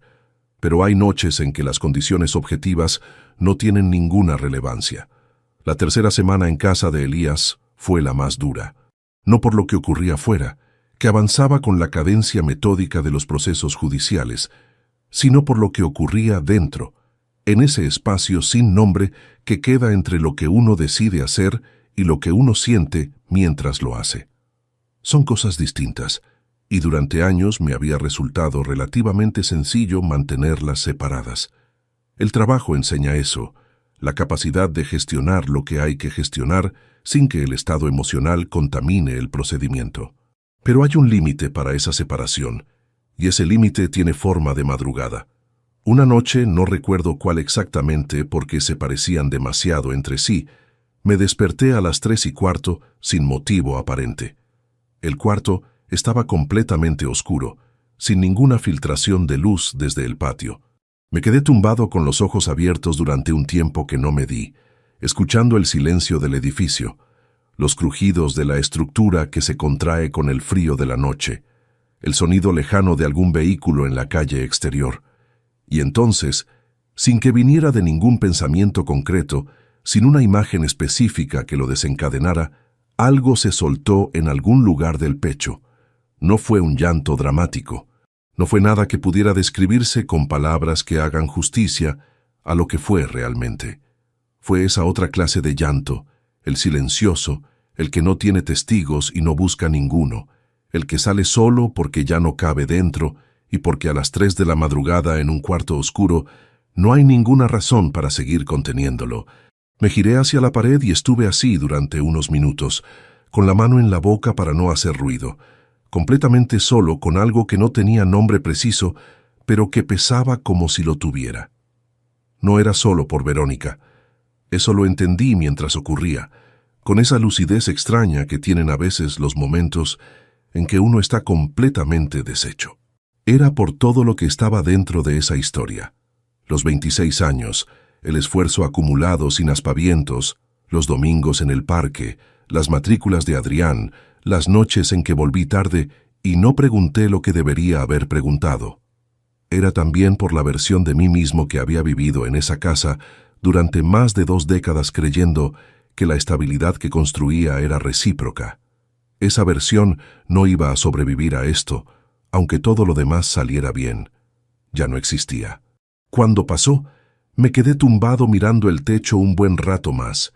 Pero hay noches en que las condiciones objetivas no tienen ninguna relevancia. La tercera semana en casa de Elías fue la más dura. No por lo que ocurría fuera, que avanzaba con la cadencia metódica de los procesos judiciales, sino por lo que ocurría dentro, en ese espacio sin nombre que queda entre lo que uno decide hacer y lo que uno siente mientras lo hace. Son cosas distintas, y durante años me había resultado relativamente sencillo mantenerlas separadas. El trabajo enseña eso, la capacidad de gestionar lo que hay que gestionar sin que el estado emocional contamine el procedimiento. Pero hay un límite para esa separación, y ese límite tiene forma de madrugada. Una noche, no recuerdo cuál exactamente porque se parecían demasiado entre sí, me desperté a las 3:15 sin motivo aparente. El cuarto estaba completamente oscuro, sin ninguna filtración de luz desde el patio. Me quedé tumbado con los ojos abiertos durante un tiempo que no medí, escuchando el silencio del edificio, los crujidos de la estructura que se contrae con el frío de la noche, el sonido lejano de algún vehículo en la calle exterior. Y entonces, sin que viniera de ningún pensamiento concreto, sin una imagen específica que lo desencadenara, algo se soltó en algún lugar del pecho. No fue un llanto dramático. No fue nada que pudiera describirse con palabras que hagan justicia a lo que fue realmente. Fue esa otra clase de llanto, el silencioso, el que no tiene testigos y no busca ninguno, el que sale solo porque ya no cabe dentro y porque a las 3 de la madrugada en un cuarto oscuro no hay ninguna razón para seguir conteniéndolo. Me giré hacia la pared y estuve así durante unos minutos, con la mano en la boca para no hacer ruido, completamente solo con algo que no tenía nombre preciso, pero que pesaba como si lo tuviera. No era solo por Verónica. Eso lo entendí mientras ocurría, con esa lucidez extraña que tienen a veces los momentos en que uno está completamente deshecho. Era por todo lo que estaba dentro de esa historia. Los 26 años, el esfuerzo acumulado sin aspavientos, los domingos en el parque, las matrículas de Adrián, las noches en que volví tarde y no pregunté lo que debería haber preguntado. Era también por la versión de mí mismo que había vivido en esa casa durante más de 2 décadas creyendo que la estabilidad que construía era recíproca. Esa versión no iba a sobrevivir a esto, aunque todo lo demás saliera bien. Ya no existía. Cuando pasó, me quedé tumbado mirando el techo un buen rato más.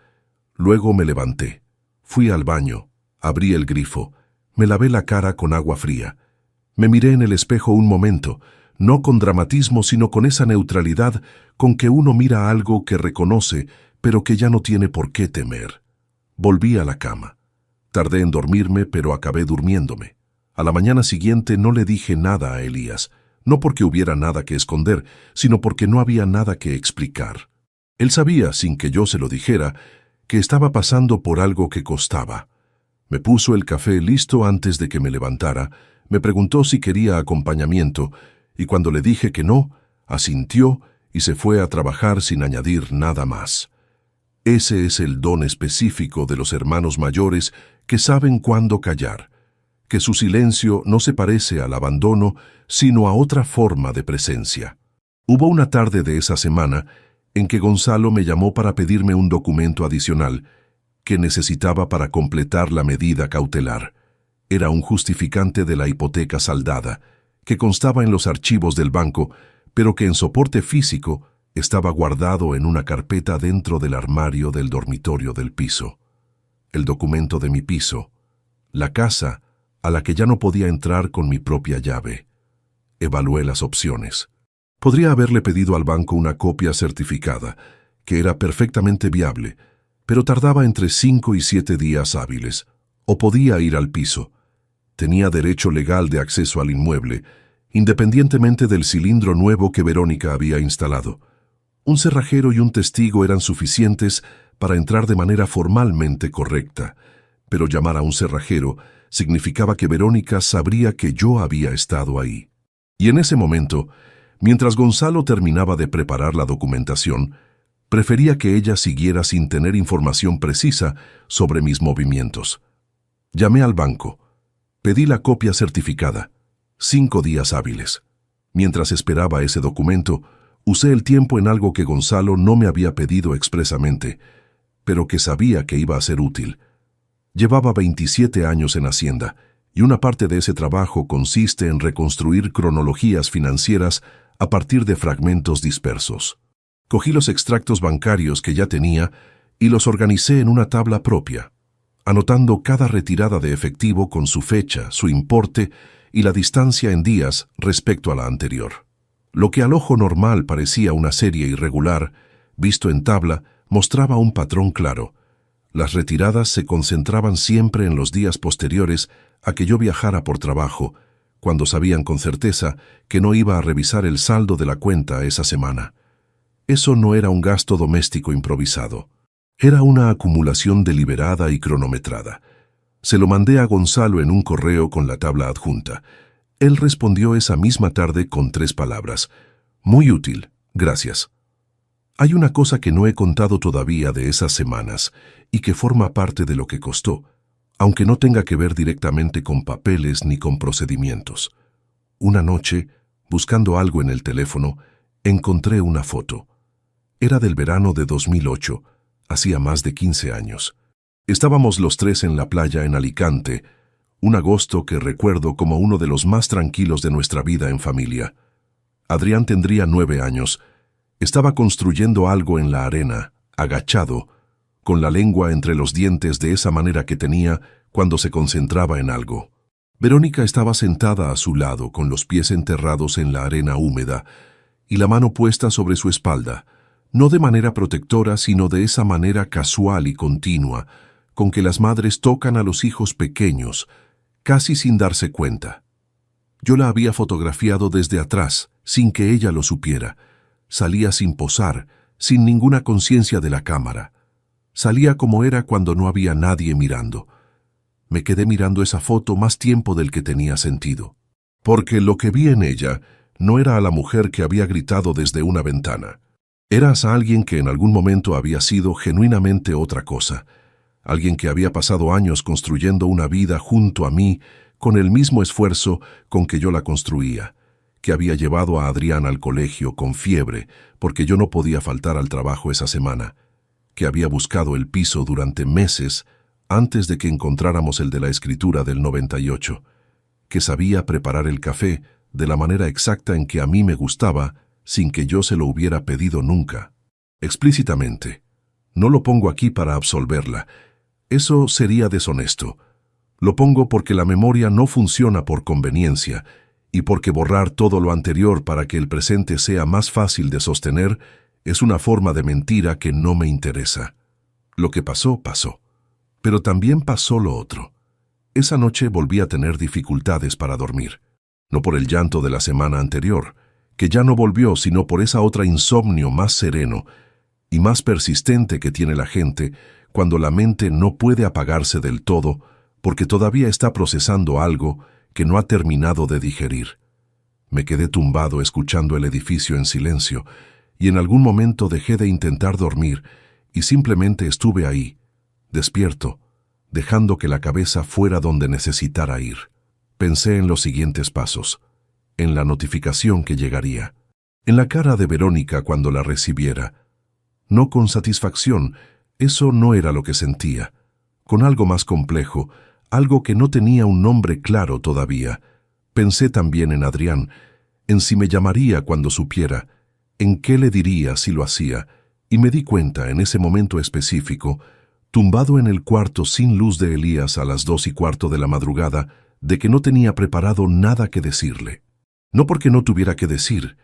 Luego me levanté. Fui al baño, abrí el grifo, me lavé la cara con agua fría. Me miré en el espejo un momento, no con dramatismo, sino con esa neutralidad con que uno mira algo que reconoce, pero que ya no tiene por qué temer. Volví a la cama. Tardé en dormirme, pero acabé durmiéndome. A la mañana siguiente no le dije nada a Elías, no porque hubiera nada que esconder, sino porque no había nada que explicar. Él sabía, sin que yo se lo dijera, que estaba pasando por algo que costaba. Me puso el café listo antes de que me levantara, me preguntó si quería acompañamiento, y cuando le dije que no, asintió y se fue a trabajar sin añadir nada más. Ese es el don específico de los hermanos mayores que saben cuándo callar, que su silencio no se parece al abandono, sino a otra forma de presencia. Hubo una tarde de esa semana en que Gonzalo me llamó para pedirme un documento adicional que necesitaba para completar la medida cautelar. Era un justificante de la hipoteca saldada, que constaba en los archivos del banco, pero que en soporte físico estaba guardado en una carpeta dentro del armario del dormitorio del piso. El documento de mi piso, la casa a la que ya no podía entrar con mi propia llave. Evalué las opciones. Podría haberle pedido al banco una copia certificada, que era perfectamente viable, pero tardaba entre 5 y 7 días hábiles, o podía ir al piso. Tenía derecho legal de acceso al inmueble, independientemente del cilindro nuevo que Verónica había instalado. Un cerrajero y un testigo eran suficientes para entrar de manera formalmente correcta, pero llamar a un cerrajero significaba que Verónica sabría que yo había estado ahí. Y en ese momento, mientras Gonzalo terminaba de preparar la documentación, prefería que ella siguiera sin tener información precisa sobre mis movimientos. Llamé al banco. Pedí la copia certificada. 5 días hábiles. Mientras esperaba ese documento, usé el tiempo en algo que Gonzalo no me había pedido expresamente, pero que sabía que iba a ser útil. Llevaba 27 años en Hacienda, y una parte de ese trabajo consiste en reconstruir cronologías financieras a partir de fragmentos dispersos. Cogí los extractos bancarios que ya tenía y los organicé en una tabla propia, anotando cada retirada de efectivo con su fecha, su importe y la distancia en días respecto a la anterior. Lo que al ojo normal parecía una serie irregular, visto en tabla, mostraba un patrón claro. Las retiradas se concentraban siempre en los días posteriores a que yo viajara por trabajo, cuando sabían con certeza que no iba a revisar el saldo de la cuenta esa semana. Eso no era un gasto doméstico improvisado. Era una acumulación deliberada y cronometrada. Se lo mandé a Gonzalo en un correo con la tabla adjunta. Él respondió esa misma tarde con 3 palabras. Muy útil, gracias. Hay una cosa que no he contado todavía de esas semanas y que forma parte de lo que costó, aunque no tenga que ver directamente con papeles ni con procedimientos. Una noche, buscando algo en el teléfono, encontré una foto. Era del verano de 2008, hacía más de 15 años. Estábamos los 3 en la playa en Alicante, un agosto que recuerdo como uno de los más tranquilos de nuestra vida en familia. Adrián tendría 9 años. Estaba construyendo algo en la arena, agachado, con la lengua entre los dientes de esa manera que tenía cuando se concentraba en algo. Verónica estaba sentada a su lado, con los pies enterrados en la arena húmeda y la mano puesta sobre su espalda, no de manera protectora, sino de esa manera casual y continua, con que las madres tocan a los hijos pequeños, casi sin darse cuenta. Yo la había fotografiado desde atrás, sin que ella lo supiera. Salía sin posar, sin ninguna conciencia de la cámara. Salía como era cuando no había nadie mirando. Me quedé mirando esa foto más tiempo del que tenía sentido, porque lo que vi en ella no era a la mujer que había gritado desde una ventana. Eras a alguien que en algún momento había sido genuinamente otra cosa, alguien que había pasado años construyendo una vida junto a mí con el mismo esfuerzo con que yo la construía, que había llevado a Adrián al colegio con fiebre porque yo no podía faltar al trabajo esa semana, que había buscado el piso durante meses antes de que encontráramos el de la escritura del 98, que sabía preparar el café de la manera exacta en que a mí me gustaba sin que yo se lo hubiera pedido nunca, explícitamente. No lo pongo aquí para absolverla. Eso sería deshonesto. Lo pongo porque la memoria no funciona por conveniencia y porque borrar todo lo anterior para que el presente sea más fácil de sostener es una forma de mentira que no me interesa. Lo que pasó, pasó. Pero también pasó lo otro. Esa noche volví a tener dificultades para dormir. No por el llanto de la semana anterior, que ya no volvió, sino por esa otra insomnio más sereno y más persistente que tiene la gente cuando la mente no puede apagarse del todo porque todavía está procesando algo que no ha terminado de digerir. Me quedé tumbado escuchando el edificio en silencio y en algún momento dejé de intentar dormir y simplemente estuve ahí, despierto, dejando que la cabeza fuera donde necesitara ir. Pensé en los siguientes pasos, en la notificación que llegaría, en la cara de Verónica cuando la recibiera. No con satisfacción, eso no era lo que sentía, con algo más complejo, algo que no tenía un nombre claro todavía. Pensé también en Adrián, en si me llamaría cuando supiera, en qué le diría si lo hacía, y me di cuenta en ese momento específico, tumbado en el cuarto sin luz de Elías a las 2:15 de la madrugada, de que no tenía preparado nada que decirle. No porque no tuviera que decir,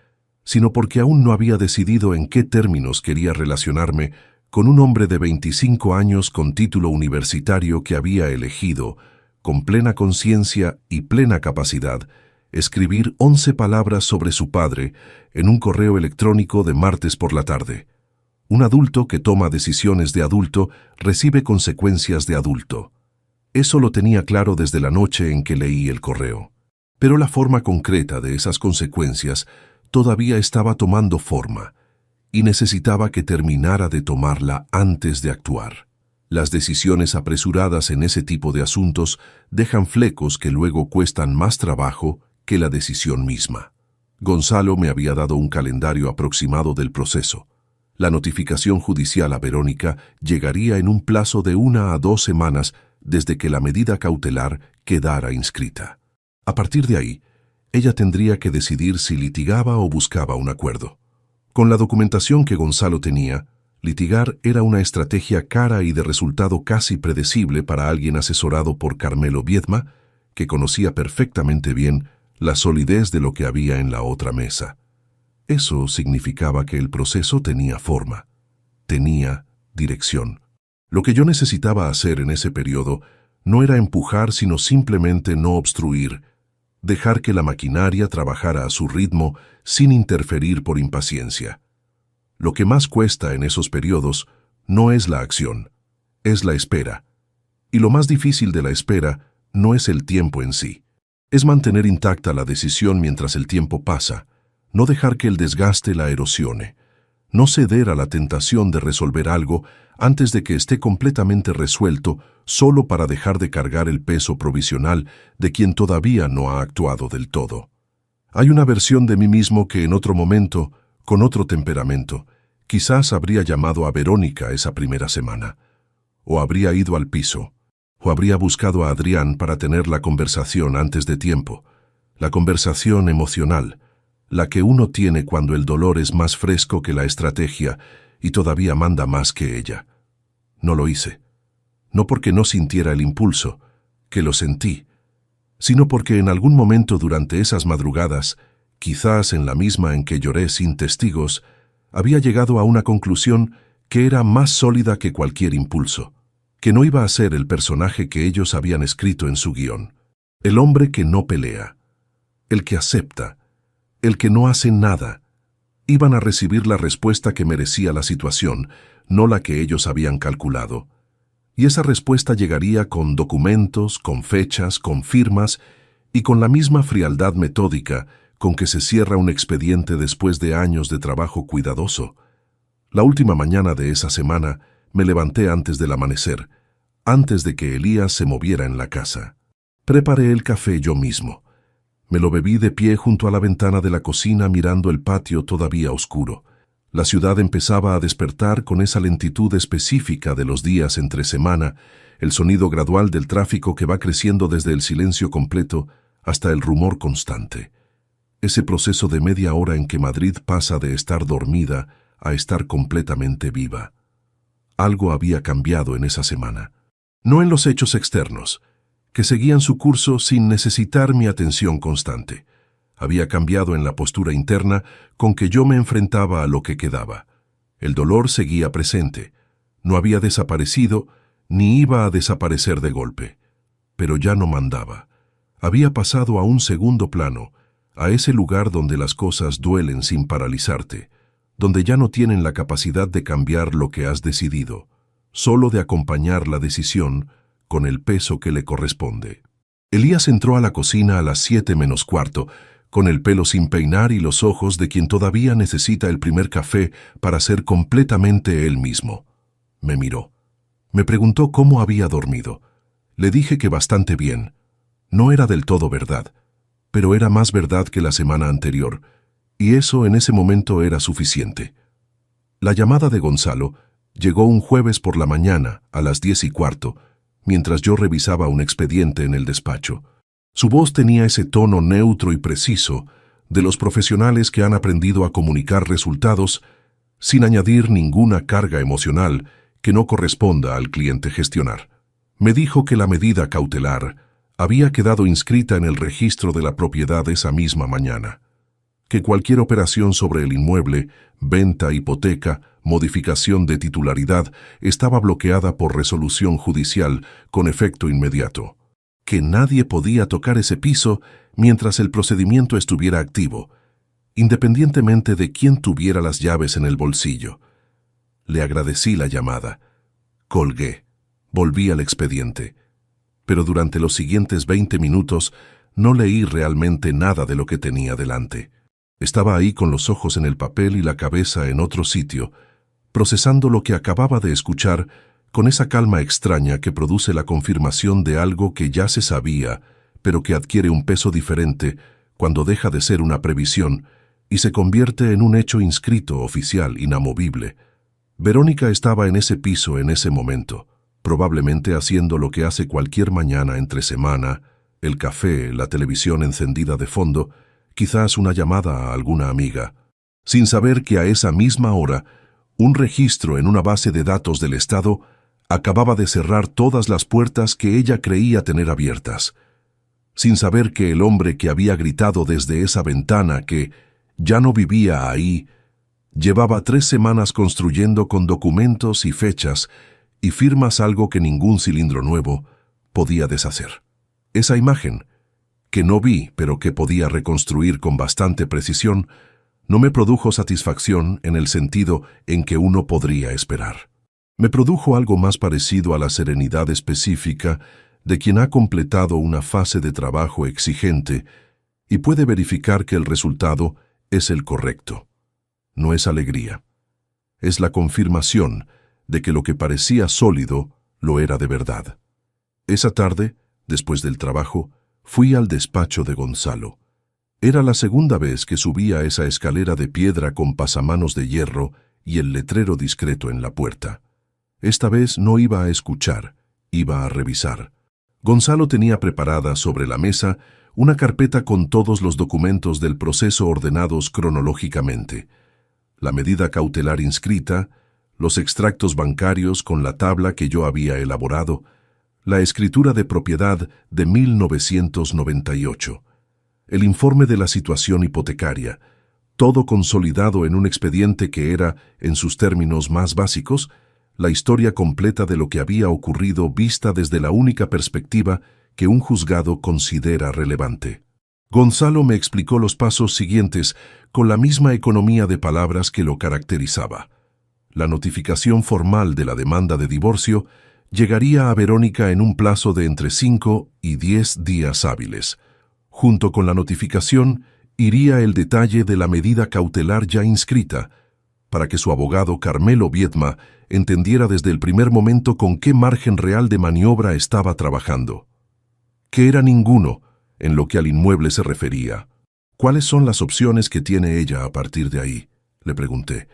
sino porque aún no había decidido en qué términos quería relacionarme con un hombre de 25 años con título universitario que había elegido, con plena conciencia y plena capacidad, escribir 11 palabras sobre su padre en un correo electrónico de martes por la tarde. Un adulto que toma decisiones de adulto recibe consecuencias de adulto. Eso lo tenía claro desde la noche en que leí el correo. Pero la forma concreta de esas consecuencias todavía estaba tomando forma, y necesitaba que terminara de tomarla antes de actuar. Las decisiones apresuradas en ese tipo de asuntos dejan flecos que luego cuestan más trabajo que la decisión misma. Gonzalo me había dado un calendario aproximado del proceso. La notificación judicial a Verónica llegaría en un plazo de 1 a 2 semanas desde que la medida cautelar quedara inscrita. A partir de ahí, ella tendría que decidir si litigaba o buscaba un acuerdo. Con la documentación que Gonzalo tenía, litigar era una estrategia cara y de resultado casi predecible para alguien asesorado por Carmelo Viedma, que conocía perfectamente bien la solidez de lo que había en la otra mesa. Eso significaba que el proceso tenía forma, tenía dirección. Lo que yo necesitaba hacer en ese periodo no era empujar, sino simplemente no obstruir, dejar que la maquinaria trabajara a su ritmo sin interferir por impaciencia. Lo que más cuesta en esos periodos no es la acción, es la espera. Y lo más difícil de la espera no es el tiempo en sí. Es mantener intacta la decisión mientras el tiempo pasa, no dejar que el desgaste la erosione, no ceder a la tentación de resolver algo antes de que esté completamente resuelto solo para dejar de cargar el peso provisional de quien todavía no ha actuado del todo. Hay una versión de mí mismo que en otro momento, con otro temperamento, quizás habría llamado a Verónica esa primera semana, o habría ido al piso, o habría buscado a Adrián para tener la conversación antes de tiempo, la conversación emocional, la que uno tiene cuando el dolor es más fresco que la estrategia y todavía manda más que ella. No lo hice, no porque no sintiera el impulso, que lo sentí, sino porque en algún momento durante esas madrugadas, quizás en la misma en que lloré sin testigos, había llegado a una conclusión que era más sólida que cualquier impulso, que no iba a ser el personaje que ellos habían escrito en su guión, el hombre que no pelea, el que acepta, el que no hace nada. Iban a recibir la respuesta que merecía la situación, no la que ellos habían calculado. Y esa respuesta llegaría con documentos, con fechas, con firmas y con la misma frialdad metódica con que se cierra un expediente después de años de trabajo cuidadoso. La última mañana de esa semana me levanté antes del amanecer, antes de que Elías se moviera en la casa. Preparé el café yo mismo. Me lo bebí de pie junto a la ventana de la cocina mirando el patio todavía oscuro. La ciudad empezaba a despertar con esa lentitud específica de los días entre semana, el sonido gradual del tráfico que va creciendo desde el silencio completo hasta el rumor constante. Ese proceso de media hora en que Madrid pasa de estar dormida a estar completamente viva. Algo había cambiado en esa semana. No en los hechos externos, que seguían su curso sin necesitar mi atención constante. había cambiado en la postura interna con que yo me enfrentaba a lo que quedaba. El dolor seguía presente. No había desaparecido, ni iba a desaparecer de golpe. Pero ya no mandaba. Había pasado a un segundo plano, a ese lugar donde las cosas duelen sin paralizarte, donde ya no tienen la capacidad de cambiar lo que has decidido, solo de acompañar la decisión con el peso que le corresponde. Elías entró a la cocina a las 7 menos cuarto, con el pelo sin peinar y los ojos de quien todavía necesita el primer café para ser completamente él mismo. Me miró. Me preguntó cómo había dormido. Le dije que bastante bien. No era del todo verdad, pero era más verdad que la semana anterior, y eso en ese momento era suficiente. La llamada de Gonzalo llegó un jueves por la mañana a las 10:15, mientras yo revisaba un expediente en el despacho. Su voz tenía ese tono neutro y preciso de los profesionales que han aprendido a comunicar resultados sin añadir ninguna carga emocional que no corresponda al cliente gestionar. Me dijo que la medida cautelar había quedado inscrita en el registro de la propiedad esa misma mañana, que cualquier operación sobre el inmueble, venta, hipoteca, modificación de titularidad, estaba bloqueada por resolución judicial con efecto inmediato, que nadie podía tocar ese piso mientras el procedimiento estuviera activo, independientemente de quién tuviera las llaves en el bolsillo. Le agradecí la llamada. Colgué. Volví al expediente. Pero durante los siguientes 20 minutos no leí realmente nada de lo que tenía delante. Estaba ahí con los ojos en el papel y la cabeza en otro sitio, procesando lo que acababa de escuchar con esa calma extraña que produce la confirmación de algo que ya se sabía, pero que adquiere un peso diferente cuando deja de ser una previsión y se convierte en un hecho inscrito, oficial, inamovible. Verónica estaba en ese piso en ese momento, probablemente haciendo lo que hace cualquier mañana entre semana, el café, la televisión encendida de fondo, quizás una llamada a alguna amiga, sin saber que a esa misma hora un registro en una base de datos del Estado acababa de cerrar todas las puertas que ella creía tener abiertas, sin saber que el hombre que había gritado desde esa ventana que ya no vivía ahí, llevaba 3 semanas construyendo con documentos y fechas y firmas algo que ningún cilindro nuevo podía deshacer. Esa imagen, que no vi pero que podía reconstruir con bastante precisión, no me produjo satisfacción en el sentido en que uno podría esperar. Me produjo algo más parecido a la serenidad específica de quien ha completado una fase de trabajo exigente y puede verificar que el resultado es el correcto. No es alegría. Es la confirmación de que lo que parecía sólido lo era de verdad. Esa tarde, después del trabajo, fui al despacho de Gonzalo. Era la segunda vez que subía esa escalera de piedra con pasamanos de hierro y el letrero discreto en la puerta. Esta vez no iba a escuchar, iba a revisar. Gonzalo tenía preparada sobre la mesa una carpeta con todos los documentos del proceso ordenados cronológicamente. La medida cautelar inscrita, los extractos bancarios con la tabla que yo había elaborado, la escritura de propiedad de 1998, el informe de la situación hipotecaria, todo consolidado en un expediente que era, en sus términos más básicos, la historia completa de lo que había ocurrido vista desde la única perspectiva que un juzgado considera relevante. Gonzalo me explicó los pasos siguientes con la misma economía de palabras que lo caracterizaba. La notificación formal de la demanda de divorcio llegaría a Verónica en un plazo de entre 5 y 10 días hábiles. Junto con la notificación iría el detalle de la medida cautelar ya inscrita, para que su abogado Carmelo Viedma entendiera desde el primer momento con qué margen real de maniobra estaba trabajando. Que era ninguno en lo que al inmueble se refería. ¿Cuáles son las opciones que tiene ella a partir de ahí?, le pregunté.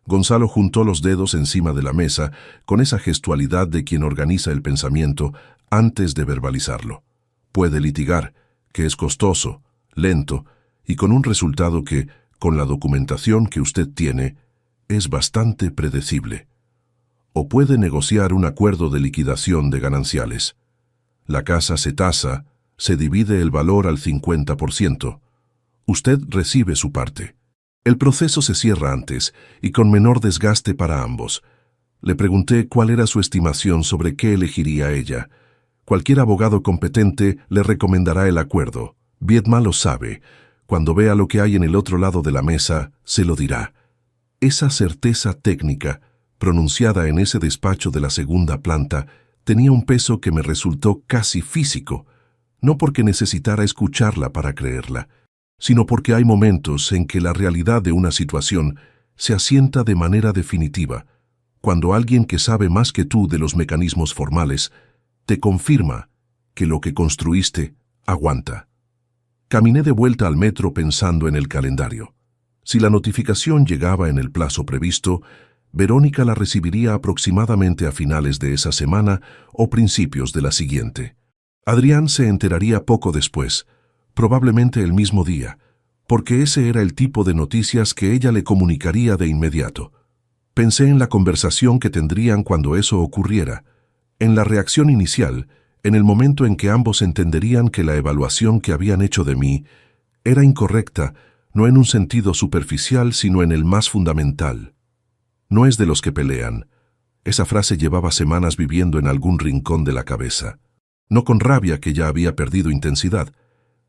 Gonzalo juntó los dedos encima de la mesa con esa gestualidad de quien organiza el pensamiento antes de verbalizarlo. Puede litigar, que es costoso, lento y con un resultado que, con la documentación que usted tiene, es bastante predecible. O puede negociar un acuerdo de liquidación de gananciales. La casa se tasa, se divide el valor al 50%. Usted recibe su parte. El proceso se cierra antes y con menor desgaste para ambos. Le pregunté cuál era su estimación sobre qué elegiría ella. Cualquier abogado competente le recomendará el acuerdo. Viedma lo sabe. Cuando vea lo que hay en el otro lado de la mesa, se lo dirá. Esa certeza técnica, pronunciada en ese despacho de la segunda planta, tenía un peso que me resultó casi físico, no porque necesitara escucharla para creerla, sino porque hay momentos en que la realidad de una situación se asienta de manera definitiva, cuando alguien que sabe más que tú de los mecanismos formales te confirma que lo que construiste aguanta. Caminé de vuelta al metro pensando en el calendario. Si la notificación llegaba en el plazo previsto, Verónica la recibiría aproximadamente a finales de esa semana o principios de la siguiente. Adrián se enteraría poco después, probablemente el mismo día, porque ese era el tipo de noticias que ella le comunicaría de inmediato. Pensé en la conversación que tendrían cuando eso ocurriera, en la reacción inicial, en el momento en que ambos entenderían que la evaluación que habían hecho de mí era incorrecta, no en un sentido superficial, sino en el más fundamental. No es de los que pelean. Esa frase llevaba semanas viviendo en algún rincón de la cabeza. No con rabia que ya había perdido intensidad,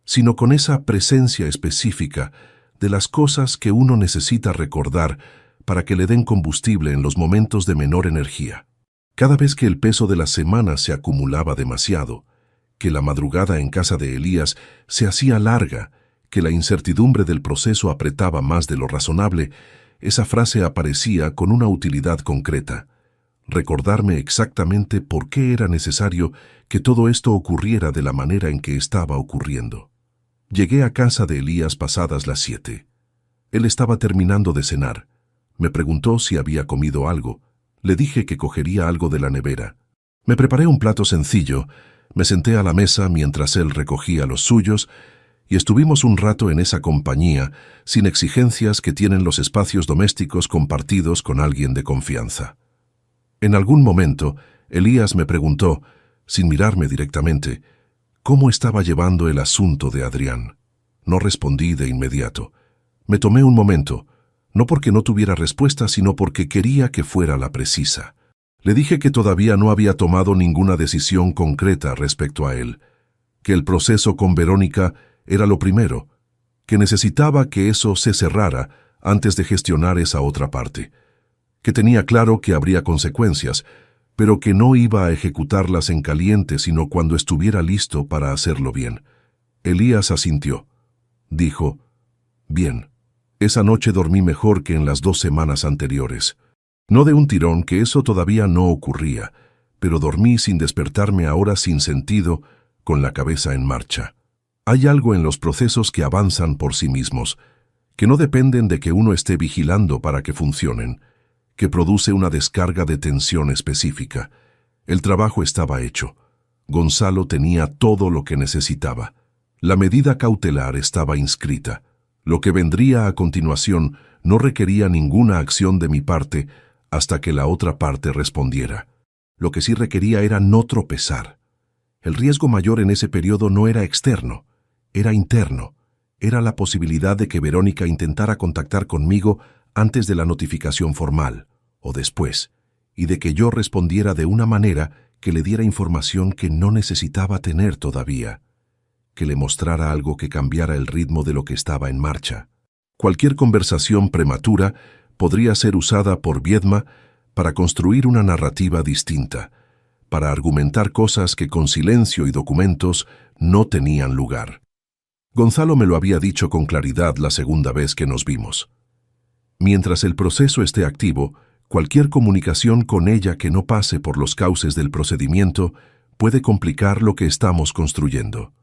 sino con esa presencia específica de las cosas que uno necesita recordar para que le den combustible en los momentos de menor energía. Cada vez que el peso de la semana se acumulaba demasiado, que la madrugada en casa de Elías se hacía larga, que la incertidumbre del proceso apretaba más de lo razonable, esa frase aparecía con una utilidad concreta. Recordarme exactamente por qué era necesario que todo esto ocurriera de la manera en que estaba ocurriendo. Llegué a casa de Elías pasadas las 7. Él estaba terminando de cenar. Me preguntó si había comido algo. Le dije que cogería algo de la nevera. Me preparé un plato sencillo, me senté a la mesa mientras él recogía los suyos y estuvimos un rato en esa compañía, sin exigencias que tienen los espacios domésticos compartidos con alguien de confianza. En algún momento, Elías me preguntó, sin mirarme directamente, cómo estaba llevando el asunto de Adrián. No respondí de inmediato. Me tomé un momento, no porque no tuviera respuesta, sino porque quería que fuera la precisa. Le dije que todavía no había tomado ninguna decisión concreta respecto a él, que el proceso con Verónica era lo primero, que necesitaba que eso se cerrara antes de gestionar esa otra parte, que tenía claro que habría consecuencias, pero que no iba a ejecutarlas en caliente sino cuando estuviera listo para hacerlo bien. Elías asintió. Dijo, «Bien, esa noche dormí mejor que en las 2 semanas anteriores. No de un tirón, que eso todavía no ocurría, pero dormí sin despertarme a horas sin sentido, con la cabeza en marcha. Hay algo en los procesos que avanzan por sí mismos, que no dependen de que uno esté vigilando para que funcionen, que produce una descarga de tensión específica. El trabajo estaba hecho. Gonzalo tenía todo lo que necesitaba. La medida cautelar estaba inscrita. Lo que vendría a continuación no requería ninguna acción de mi parte hasta que la otra parte respondiera. Lo que sí requería era no tropezar. El riesgo mayor en ese periodo no era externo, era interno. Era la posibilidad de que Verónica intentara contactar conmigo antes de la notificación formal, o después, y de que yo respondiera de una manera que le diera información que no necesitaba tener todavía, que le mostrara algo que cambiara el ritmo de lo que estaba en marcha. Cualquier conversación prematura podría ser usada por Viedma para construir una narrativa distinta, para argumentar cosas que con silencio y documentos no tenían lugar. Gonzalo me lo había dicho con claridad la segunda vez que nos vimos. Mientras el proceso esté activo, cualquier comunicación con ella que no pase por los cauces del procedimiento puede complicar lo que estamos construyendo.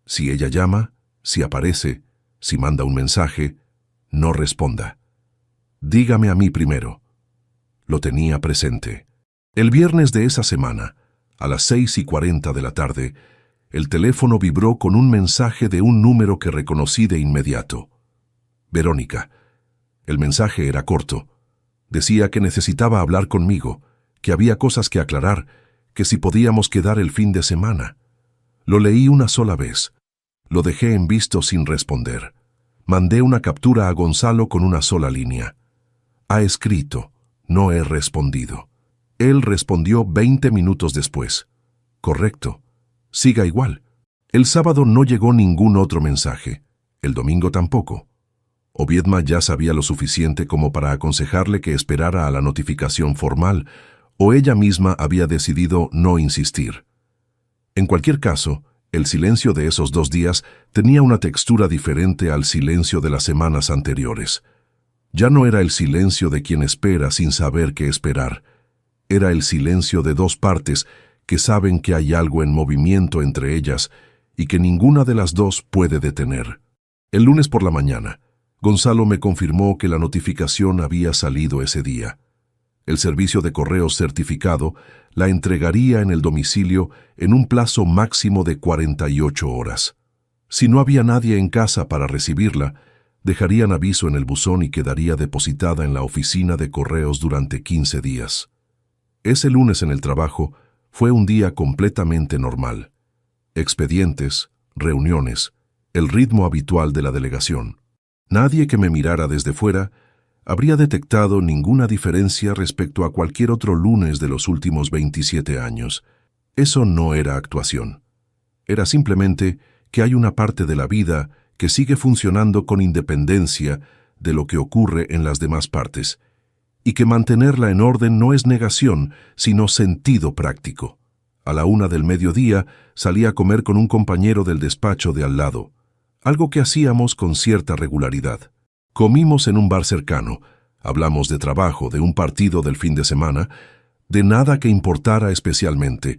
Si ella llama, si aparece, si manda un mensaje, no responda. Dígame a mí primero. Lo tenía presente. El viernes de esa semana, a las 6:40 de la tarde, el teléfono vibró con un mensaje de un número que reconocí de inmediato. Verónica. El mensaje era corto. Decía que necesitaba hablar conmigo, que había cosas que aclarar, que si podíamos quedar el fin de semana. Lo leí una sola vez. Lo dejé en visto sin responder. Mandé una captura a Gonzalo con una sola línea. Ha escrito, no he respondido. Él respondió 20 minutos después. Correcto. Siga igual. El sábado no llegó ningún otro mensaje. El domingo tampoco. Oviedma ya sabía lo suficiente como para aconsejarle que esperara a la notificación formal, o ella misma había decidido no insistir. En cualquier caso, el silencio de esos 2 días tenía una textura diferente al silencio de las semanas anteriores. Ya no era el silencio de quien espera sin saber qué esperar. Era el silencio de 2 partes que saben que hay algo en movimiento entre ellas y que ninguna de las 2 puede detener. El lunes por la mañana, Gonzalo me confirmó que la notificación había salido ese día. El servicio de correos certificado la entregaría en el domicilio en un plazo máximo de 48 horas. Si no había nadie en casa para recibirla, dejarían aviso en el buzón y quedaría depositada en la oficina de correos durante 15 días. Ese lunes en el trabajo fue un día completamente normal. Expedientes, reuniones, el ritmo habitual de la delegación. Nadie que me mirara desde fuera habría detectado ninguna diferencia respecto a cualquier otro lunes de los últimos 27 años. Eso no era actuación. Era simplemente que hay una parte de la vida que sigue funcionando con independencia de lo que ocurre en las demás partes, y que mantenerla en orden no es negación, sino sentido práctico. A la 1 del mediodía salí a comer con un compañero del despacho de al lado, algo que hacíamos con cierta regularidad. Comimos en un bar cercano, hablamos de trabajo, de un partido del fin de semana, de nada que importara especialmente.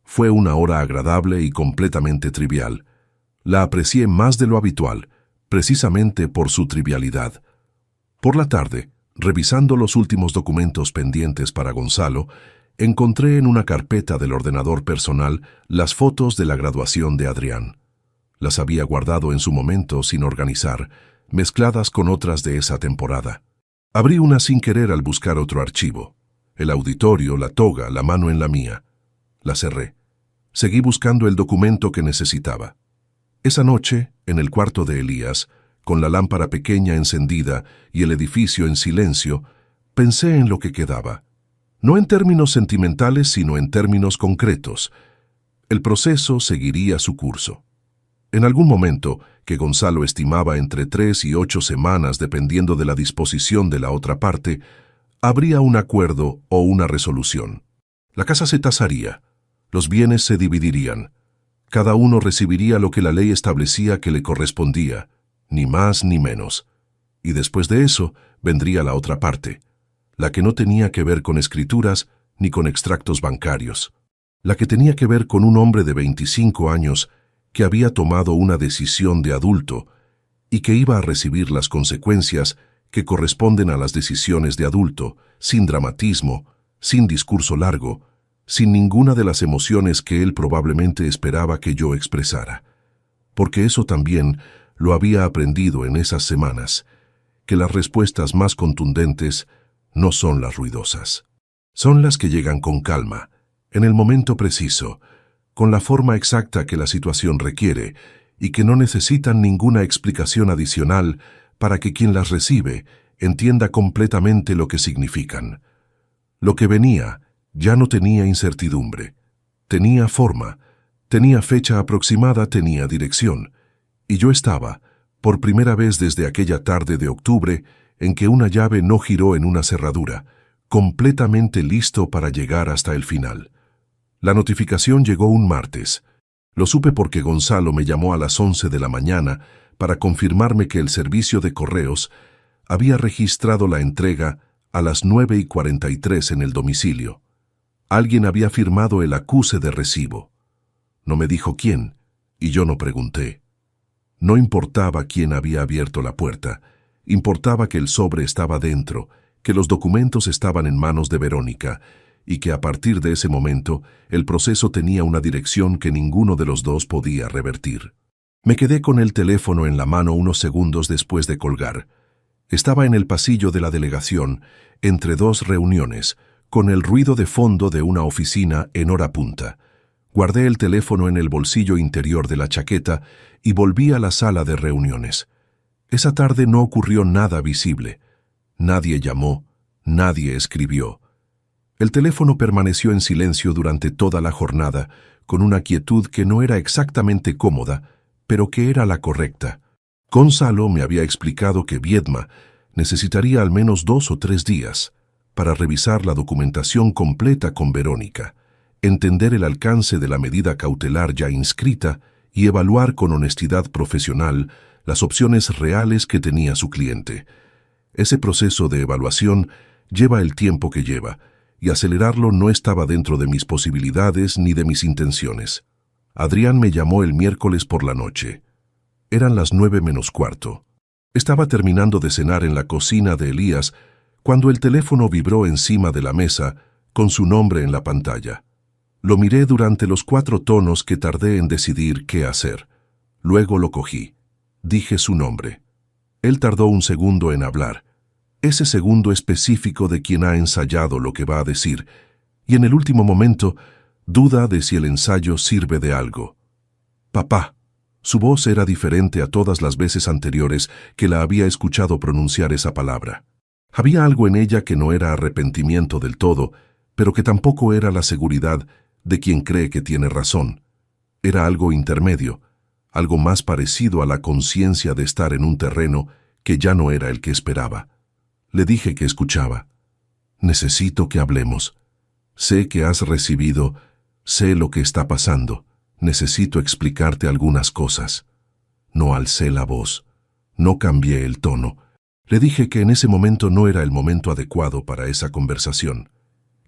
Fue una hora agradable y completamente trivial. La aprecié más de lo habitual, precisamente por su trivialidad. Por la tarde, revisando los últimos documentos pendientes para Gonzalo, encontré en una carpeta del ordenador personal las fotos de la graduación de Adrián. Las había guardado en su momento sin organizar, mezcladas con otras de esa temporada. Abrí una sin querer al buscar otro archivo. El auditorio, la toga, la mano en la mía. La cerré. Seguí buscando el documento que necesitaba. Esa noche, en el cuarto de Elías, con la lámpara pequeña encendida y el edificio en silencio, pensé en lo que quedaba. No en términos sentimentales, sino en términos concretos. El proceso seguiría su curso. En algún momento, que Gonzalo estimaba entre 3 y 8 semanas dependiendo de la disposición de la otra parte, habría un acuerdo o una resolución. La casa se tasaría, los bienes se dividirían, cada uno recibiría lo que la ley establecía que le correspondía, ni más ni menos. Y después de eso vendría la otra parte, la que no tenía que ver con escrituras ni con extractos bancarios, la que tenía que ver con un hombre de 25 años que había tomado una decisión de adulto y que iba a recibir las consecuencias que corresponden a las decisiones de adulto, sin dramatismo, sin discurso largo, sin ninguna de las emociones que él probablemente esperaba que yo expresara. Porque eso también lo había aprendido en esas semanas, que las respuestas más contundentes no son las ruidosas. Son las que llegan con calma, en el momento preciso, con la forma exacta que la situación requiere y que no necesitan ninguna explicación adicional para que quien las recibe entienda completamente lo que significan. Lo que venía ya no tenía incertidumbre, tenía forma, tenía fecha aproximada, tenía dirección, y yo estaba, por primera vez desde aquella tarde de octubre en que una llave no giró en una cerradura, completamente listo para llegar hasta el final. La notificación llegó un martes. Lo supe porque Gonzalo me llamó a las 11 de la mañana para confirmarme que el servicio de correos había registrado la entrega a las 9:43 en el domicilio. Alguien había firmado el acuse de recibo. No me dijo quién, y yo no pregunté. No importaba quién había abierto la puerta, importaba que el sobre estaba dentro, que los documentos estaban en manos de Verónica, y que a partir de ese momento el proceso tenía una dirección que ninguno de los dos podía revertir. Me quedé con el teléfono en la mano unos segundos después de colgar. Estaba en el pasillo de la delegación, entre 2 reuniones, con el ruido de fondo de una oficina en hora punta. Guardé el teléfono en el bolsillo interior de la chaqueta y volví a la sala de reuniones. Esa tarde no ocurrió nada visible. Nadie llamó, nadie escribió. El teléfono permaneció en silencio durante toda la jornada, con una quietud que no era exactamente cómoda, pero que era la correcta. Gonzalo me había explicado que Viedma necesitaría al menos 2 o 3 días para revisar la documentación completa con Verónica, entender el alcance de la medida cautelar ya inscrita y evaluar con honestidad profesional las opciones reales que tenía su cliente. Ese proceso de evaluación lleva el tiempo que lleva, y acelerarlo no estaba dentro de mis posibilidades ni de mis intenciones. Adrián me llamó el miércoles por la noche. Eran las 9 menos cuarto. Estaba terminando de cenar en la cocina de Elías cuando el teléfono vibró encima de la mesa con su nombre en la pantalla. Lo miré durante los 4 tonos que tardé en decidir qué hacer. Luego lo cogí. Dije su nombre. Él tardó un segundo en hablar, ese segundo específico de quien ha ensayado lo que va a decir, y en el último momento duda de si el ensayo sirve de algo. Papá. Su voz era diferente a todas las veces anteriores que la había escuchado pronunciar esa palabra. Había algo en ella que no era arrepentimiento del todo, pero que tampoco era la seguridad de quien cree que tiene razón. Era algo intermedio, algo más parecido a la conciencia de estar en un terreno que ya no era el que esperaba. Le dije que escuchaba. Necesito que hablemos. Sé que has recibido, sé lo que está pasando. Necesito explicarte algunas cosas. No alcé la voz, no cambié el tono. Le dije que en ese momento no era el momento adecuado para esa conversación,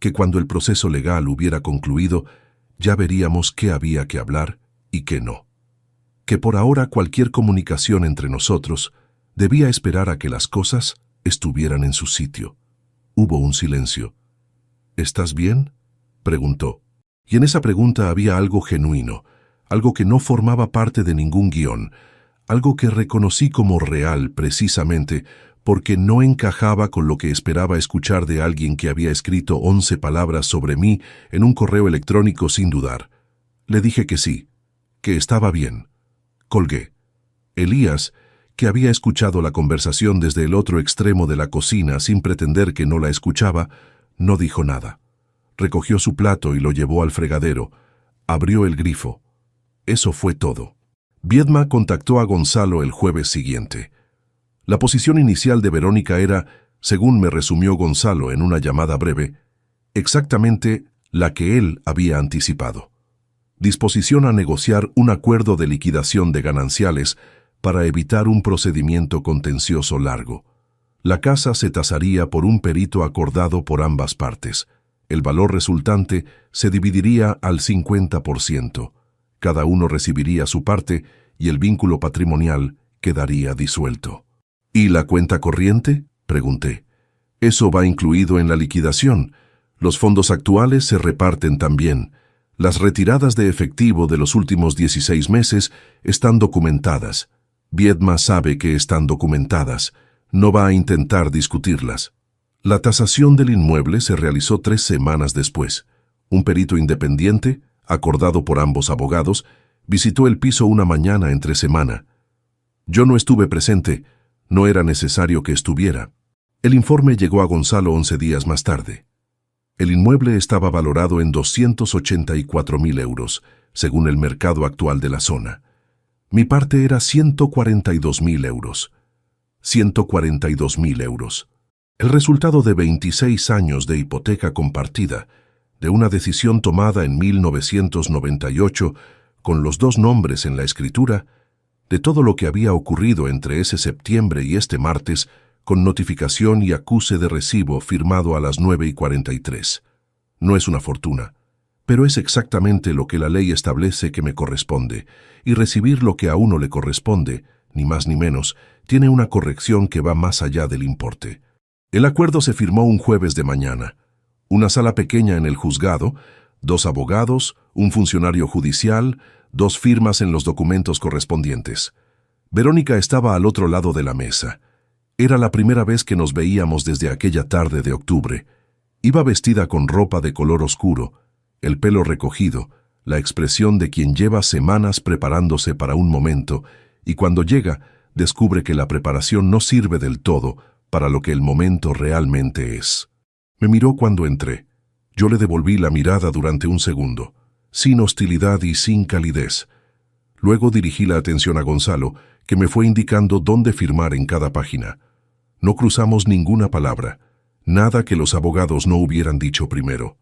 que cuando el proceso legal hubiera concluido, ya veríamos qué había que hablar y qué no. Que por ahora cualquier comunicación entre nosotros debía esperar a que las cosas estuvieran en su sitio. Hubo un silencio. ¿Estás bien?, preguntó. Y en esa pregunta había algo genuino, algo que no formaba parte de ningún guión, algo que reconocí como real precisamente porque no encajaba con lo que esperaba escuchar de alguien que había escrito 11 palabras sobre mí en un correo electrónico sin dudar. Le dije que sí, que estaba bien. Colgué. Elías, que había escuchado la conversación desde el otro extremo de la cocina sin pretender que no la escuchaba, no dijo nada. Recogió su plato y lo llevó al fregadero. Abrió el grifo. Eso fue todo. Viedma contactó a Gonzalo el jueves siguiente. La posición inicial de Verónica era, según me resumió Gonzalo en una llamada breve, exactamente la que él había anticipado. Disposición a negociar un acuerdo de liquidación de gananciales para evitar un procedimiento contencioso largo. La casa se tasaría por un perito acordado por ambas partes. El valor resultante se dividiría al 50%. Cada uno recibiría su parte y el vínculo patrimonial quedaría disuelto. ¿Y la cuenta corriente?, pregunté. Eso va incluido en la liquidación. Los fondos actuales se reparten también. Las retiradas de efectivo de los últimos 16 meses están documentadas. Viedma sabe que están documentadas. No va a intentar discutirlas. La tasación del inmueble se realizó 3 semanas después. Un perito independiente, acordado por ambos abogados, visitó el piso una mañana entre semana. Yo no estuve presente, no era necesario que estuviera. El informe llegó a Gonzalo 11 días más tarde. El inmueble estaba valorado en 284.000 euros, según el mercado actual de la zona. Mi parte era 142.000 euros. 142.000 euros. El resultado de 26 años de hipoteca compartida, de una decisión tomada en 1998 con los 2 nombres en la escritura, de todo lo que había ocurrido entre ese septiembre y este martes, con notificación y acuse de recibo firmado a las 9:43. No es una fortuna, pero es exactamente lo que la ley establece que me corresponde, y recibir lo que a uno le corresponde, ni más ni menos, tiene una corrección que va más allá del importe. El acuerdo se firmó un jueves de mañana. Una sala pequeña en el juzgado, 2 abogados, un funcionario judicial, 2 firmas en los documentos correspondientes. Verónica estaba al otro lado de la mesa. Era la primera vez que nos veíamos desde aquella tarde de octubre. Iba vestida con ropa de color oscuro, el pelo recogido, la expresión de quien lleva semanas preparándose para un momento, y cuando llega, descubre que la preparación no sirve del todo para lo que el momento realmente es. Me miró cuando entré. Yo le devolví la mirada durante un segundo, sin hostilidad y sin calidez. Luego dirigí la atención a Gonzalo, que me fue indicando dónde firmar en cada página. No cruzamos ninguna palabra, nada que los abogados no hubieran dicho primero.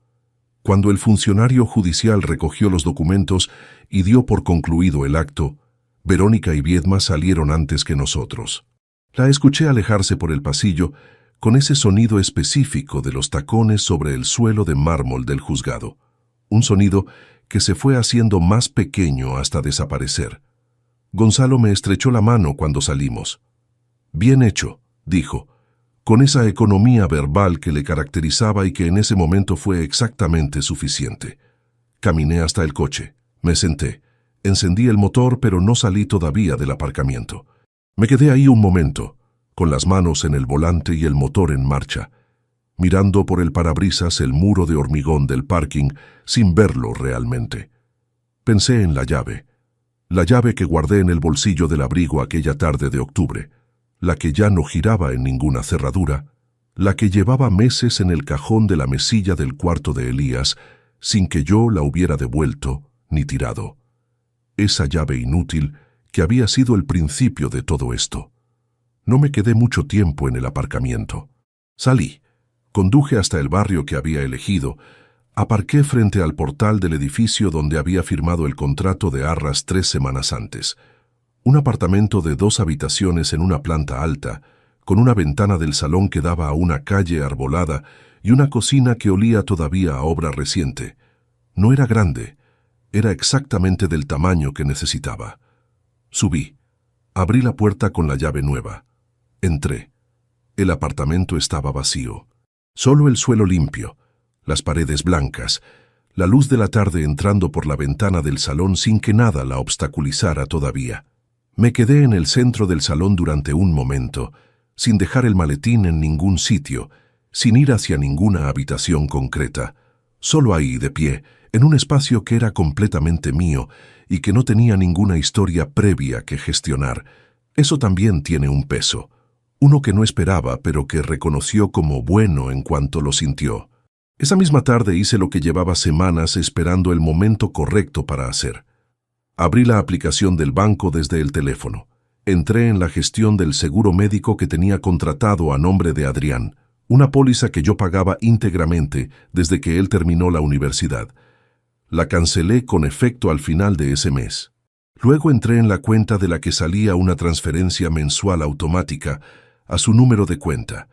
Cuando el funcionario judicial recogió los documentos y dio por concluido el acto, Verónica y Viedma salieron antes que nosotros. La escuché alejarse por el pasillo con ese sonido específico de los tacones sobre el suelo de mármol del juzgado, un sonido que se fue haciendo más pequeño hasta desaparecer. Gonzalo me estrechó la mano cuando salimos. «Bien hecho», dijo, con esa economía verbal que le caracterizaba y que en ese momento fue exactamente suficiente. Caminé hasta el coche, me senté, encendí el motor, pero no salí todavía del aparcamiento. Me quedé ahí un momento, con las manos en el volante y el motor en marcha, mirando por el parabrisas el muro de hormigón del parking sin verlo realmente. Pensé en la llave que guardé en el bolsillo del abrigo aquella tarde de octubre, la que ya no giraba en ninguna cerradura, la que llevaba meses en el cajón de la mesilla del cuarto de Elías, sin que yo la hubiera devuelto ni tirado. Esa llave inútil que había sido el principio de todo esto. No me quedé mucho tiempo en el aparcamiento. Salí, conduje hasta el barrio que había elegido, aparqué frente al portal del edificio donde había firmado el contrato de arras 3 semanas antes. Un apartamento de 2 habitaciones en una planta alta, con una ventana del salón que daba a una calle arbolada y una cocina que olía todavía a obra reciente. No era grande, era exactamente del tamaño que necesitaba. Subí, abrí la puerta con la llave nueva. Entré. El apartamento estaba vacío. Solo el suelo limpio, las paredes blancas, la luz de la tarde entrando por la ventana del salón sin que nada la obstaculizara todavía. Me quedé en el centro del salón durante un momento, sin dejar el maletín en ningún sitio, sin ir hacia ninguna habitación concreta, solo ahí de pie, en un espacio que era completamente mío y que no tenía ninguna historia previa que gestionar. Eso también tiene un peso, uno que no esperaba pero que reconoció como bueno en cuanto lo sintió. Esa misma tarde hice lo que llevaba semanas esperando el momento correcto para hacer. Abrí la aplicación del banco desde el teléfono. Entré en la gestión del seguro médico que tenía contratado a nombre de Adrián, una póliza que yo pagaba íntegramente desde que él terminó la universidad. La cancelé con efecto al final de ese mes. Luego entré en la cuenta de la que salía una transferencia mensual automática a su número de cuenta,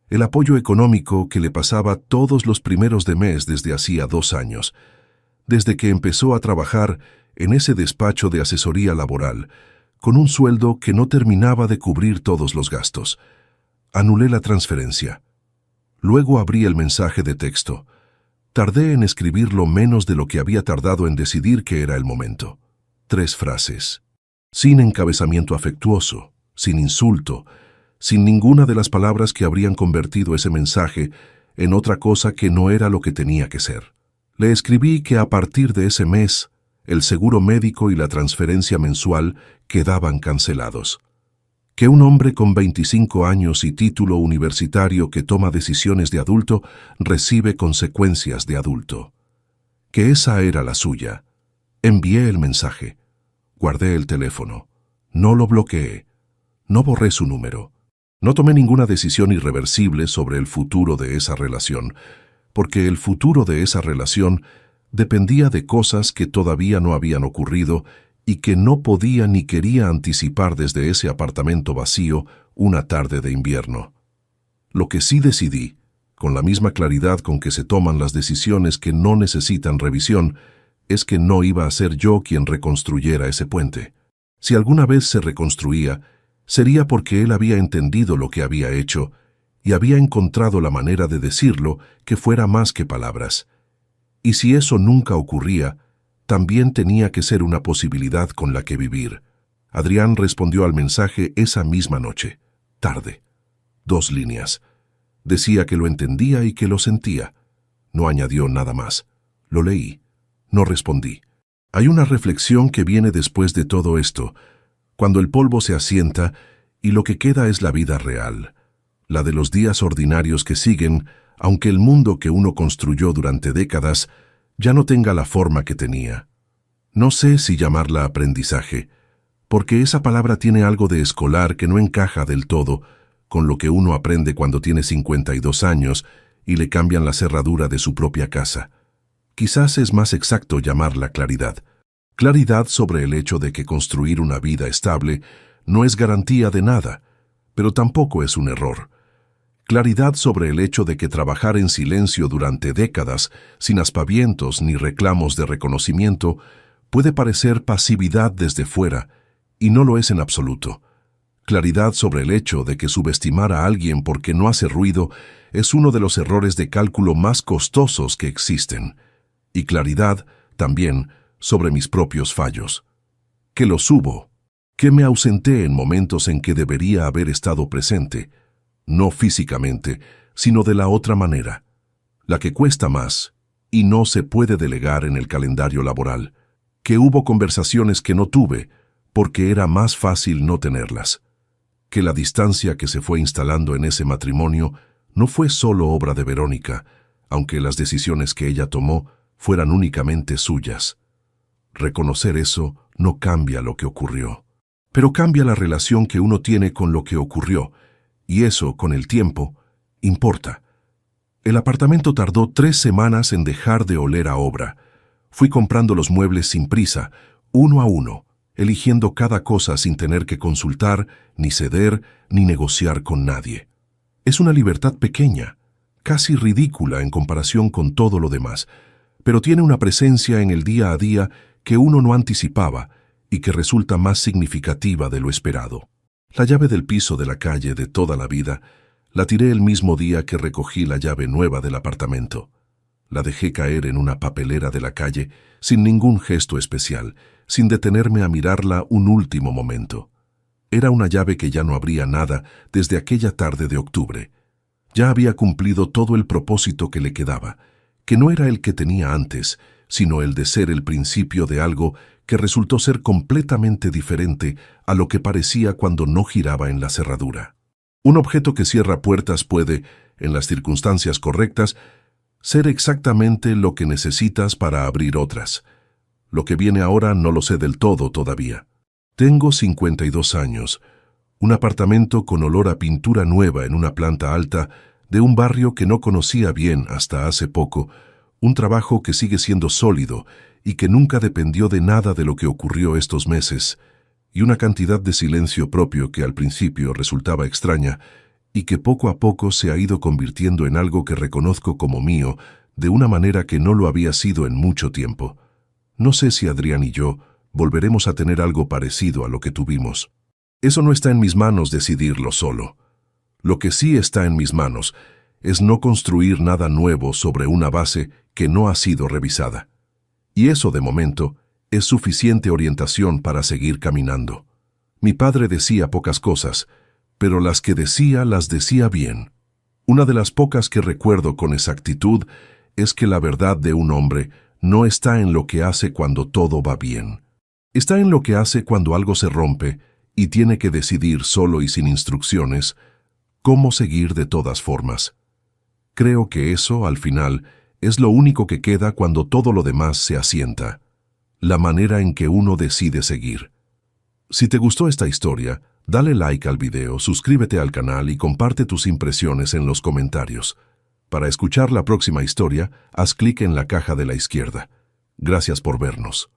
el apoyo económico que le pasaba todos los primeros de mes desde hacía 2 años, desde que empezó a trabajar en ese despacho de asesoría laboral, con un sueldo que no terminaba de cubrir todos los gastos. Anulé la transferencia. Luego abrí el mensaje de texto. Tardé en escribirlo menos de lo que había tardado en decidir que era el momento. 3 frases. Sin encabezamiento afectuoso, sin insulto, sin ninguna de las palabras que habrían convertido ese mensaje en otra cosa que no era lo que tenía que ser. Le escribí que a partir de ese mes, el seguro médico y la transferencia mensual quedaban cancelados. Que un hombre con 25 años y título universitario que toma decisiones de adulto recibe consecuencias de adulto. Que esa era la suya. Envié el mensaje. Guardé el teléfono. No lo bloqueé. No borré su número. No tomé ninguna decisión irreversible sobre el futuro de esa relación, porque el futuro de esa relación dependía de cosas que todavía no habían ocurrido y que no podía ni quería anticipar desde ese apartamento vacío una tarde de invierno. Lo que sí decidí, con la misma claridad con que se toman las decisiones que no necesitan revisión, es que no iba a ser yo quien reconstruyera ese puente. Si alguna vez se reconstruía, sería porque él había entendido lo que había hecho y había encontrado la manera de decirlo que fuera más que palabras. Y si eso nunca ocurría, también tenía que ser una posibilidad con la que vivir. Adrián respondió al mensaje esa misma noche, tarde. 2 líneas. Decía que lo entendía y que lo sentía. No añadió nada más. Lo leí. No respondí. Hay una reflexión que viene después de todo esto, cuando el polvo se asienta y lo que queda es la vida real, la de los días ordinarios que siguen, aunque el mundo que uno construyó durante décadas ya no tenga la forma que tenía. No sé si llamarla aprendizaje, porque esa palabra tiene algo de escolar que no encaja del todo con lo que uno aprende cuando tiene 52 años y le cambian la cerradura de su propia casa. Quizás es más exacto llamarla claridad. Claridad sobre el hecho de que construir una vida estable no es garantía de nada, pero tampoco es un error. Claridad sobre el hecho de que trabajar en silencio durante décadas, sin aspavientos ni reclamos de reconocimiento, puede parecer pasividad desde fuera, y no lo es en absoluto. Claridad sobre el hecho de que subestimar a alguien porque no hace ruido es uno de los errores de cálculo más costosos que existen. Y claridad, también, sobre mis propios fallos. Que los hubo, que me ausenté en momentos en que debería haber estado presente, no físicamente, sino de la otra manera, la que cuesta más y no se puede delegar en el calendario laboral, que hubo conversaciones que no tuve porque era más fácil no tenerlas, que la distancia que se fue instalando en ese matrimonio no fue solo obra de Verónica, aunque las decisiones que ella tomó fueran únicamente suyas. Reconocer eso no cambia lo que ocurrió, pero cambia la relación que uno tiene con lo que ocurrió, y eso, con el tiempo, importa. El apartamento tardó 3 semanas en dejar de oler a obra. Fui comprando los muebles sin prisa, uno a uno, eligiendo cada cosa sin tener que consultar, ni ceder, ni negociar con nadie. Es una libertad pequeña, casi ridícula en comparación con todo lo demás, pero tiene una presencia en el día a día que uno no anticipaba y que resulta más significativa de lo esperado. La llave del piso de la calle de toda la vida la tiré el mismo día que recogí la llave nueva del apartamento. La dejé caer en una papelera de la calle sin ningún gesto especial, sin detenerme a mirarla un último momento. Era una llave que ya no abría nada desde aquella tarde de octubre. Ya había cumplido todo el propósito que le quedaba, que no era el que tenía antes, sino el de ser el principio de algo que resultó ser completamente diferente a lo que parecía cuando no giraba en la cerradura. Un objeto que cierra puertas puede, en las circunstancias correctas, ser exactamente lo que necesitas para abrir otras. Lo que viene ahora no lo sé del todo todavía. Tengo 52 años, un apartamento con olor a pintura nueva en una planta alta de un barrio que no conocía bien hasta hace poco, un trabajo que sigue siendo sólido y que nunca dependió de nada de lo que ocurrió estos meses, y una cantidad de silencio propio que al principio resultaba extraña y que poco a poco se ha ido convirtiendo en algo que reconozco como mío de una manera que no lo había sido en mucho tiempo. No sé si Adrián y yo volveremos a tener algo parecido a lo que tuvimos. Eso no está en mis manos decidirlo solo. Lo que sí está en mis manos es no construir nada nuevo sobre una base que no ha sido revisada. Y eso, de momento, es suficiente orientación para seguir caminando. Mi padre decía pocas cosas, pero las que decía las decía bien. Una de las pocas que recuerdo con exactitud es que la verdad de un hombre no está en lo que hace cuando todo va bien. Está en lo que hace cuando algo se rompe y tiene que decidir solo y sin instrucciones cómo seguir de todas formas. Creo que eso, al final, es lo único que queda cuando todo lo demás se asienta, la manera en que uno decide seguir. Si te gustó esta historia, dale like al video, suscríbete al canal y comparte tus impresiones en los comentarios. Para escuchar la próxima historia, haz clic en la caja de la izquierda. Gracias por vernos.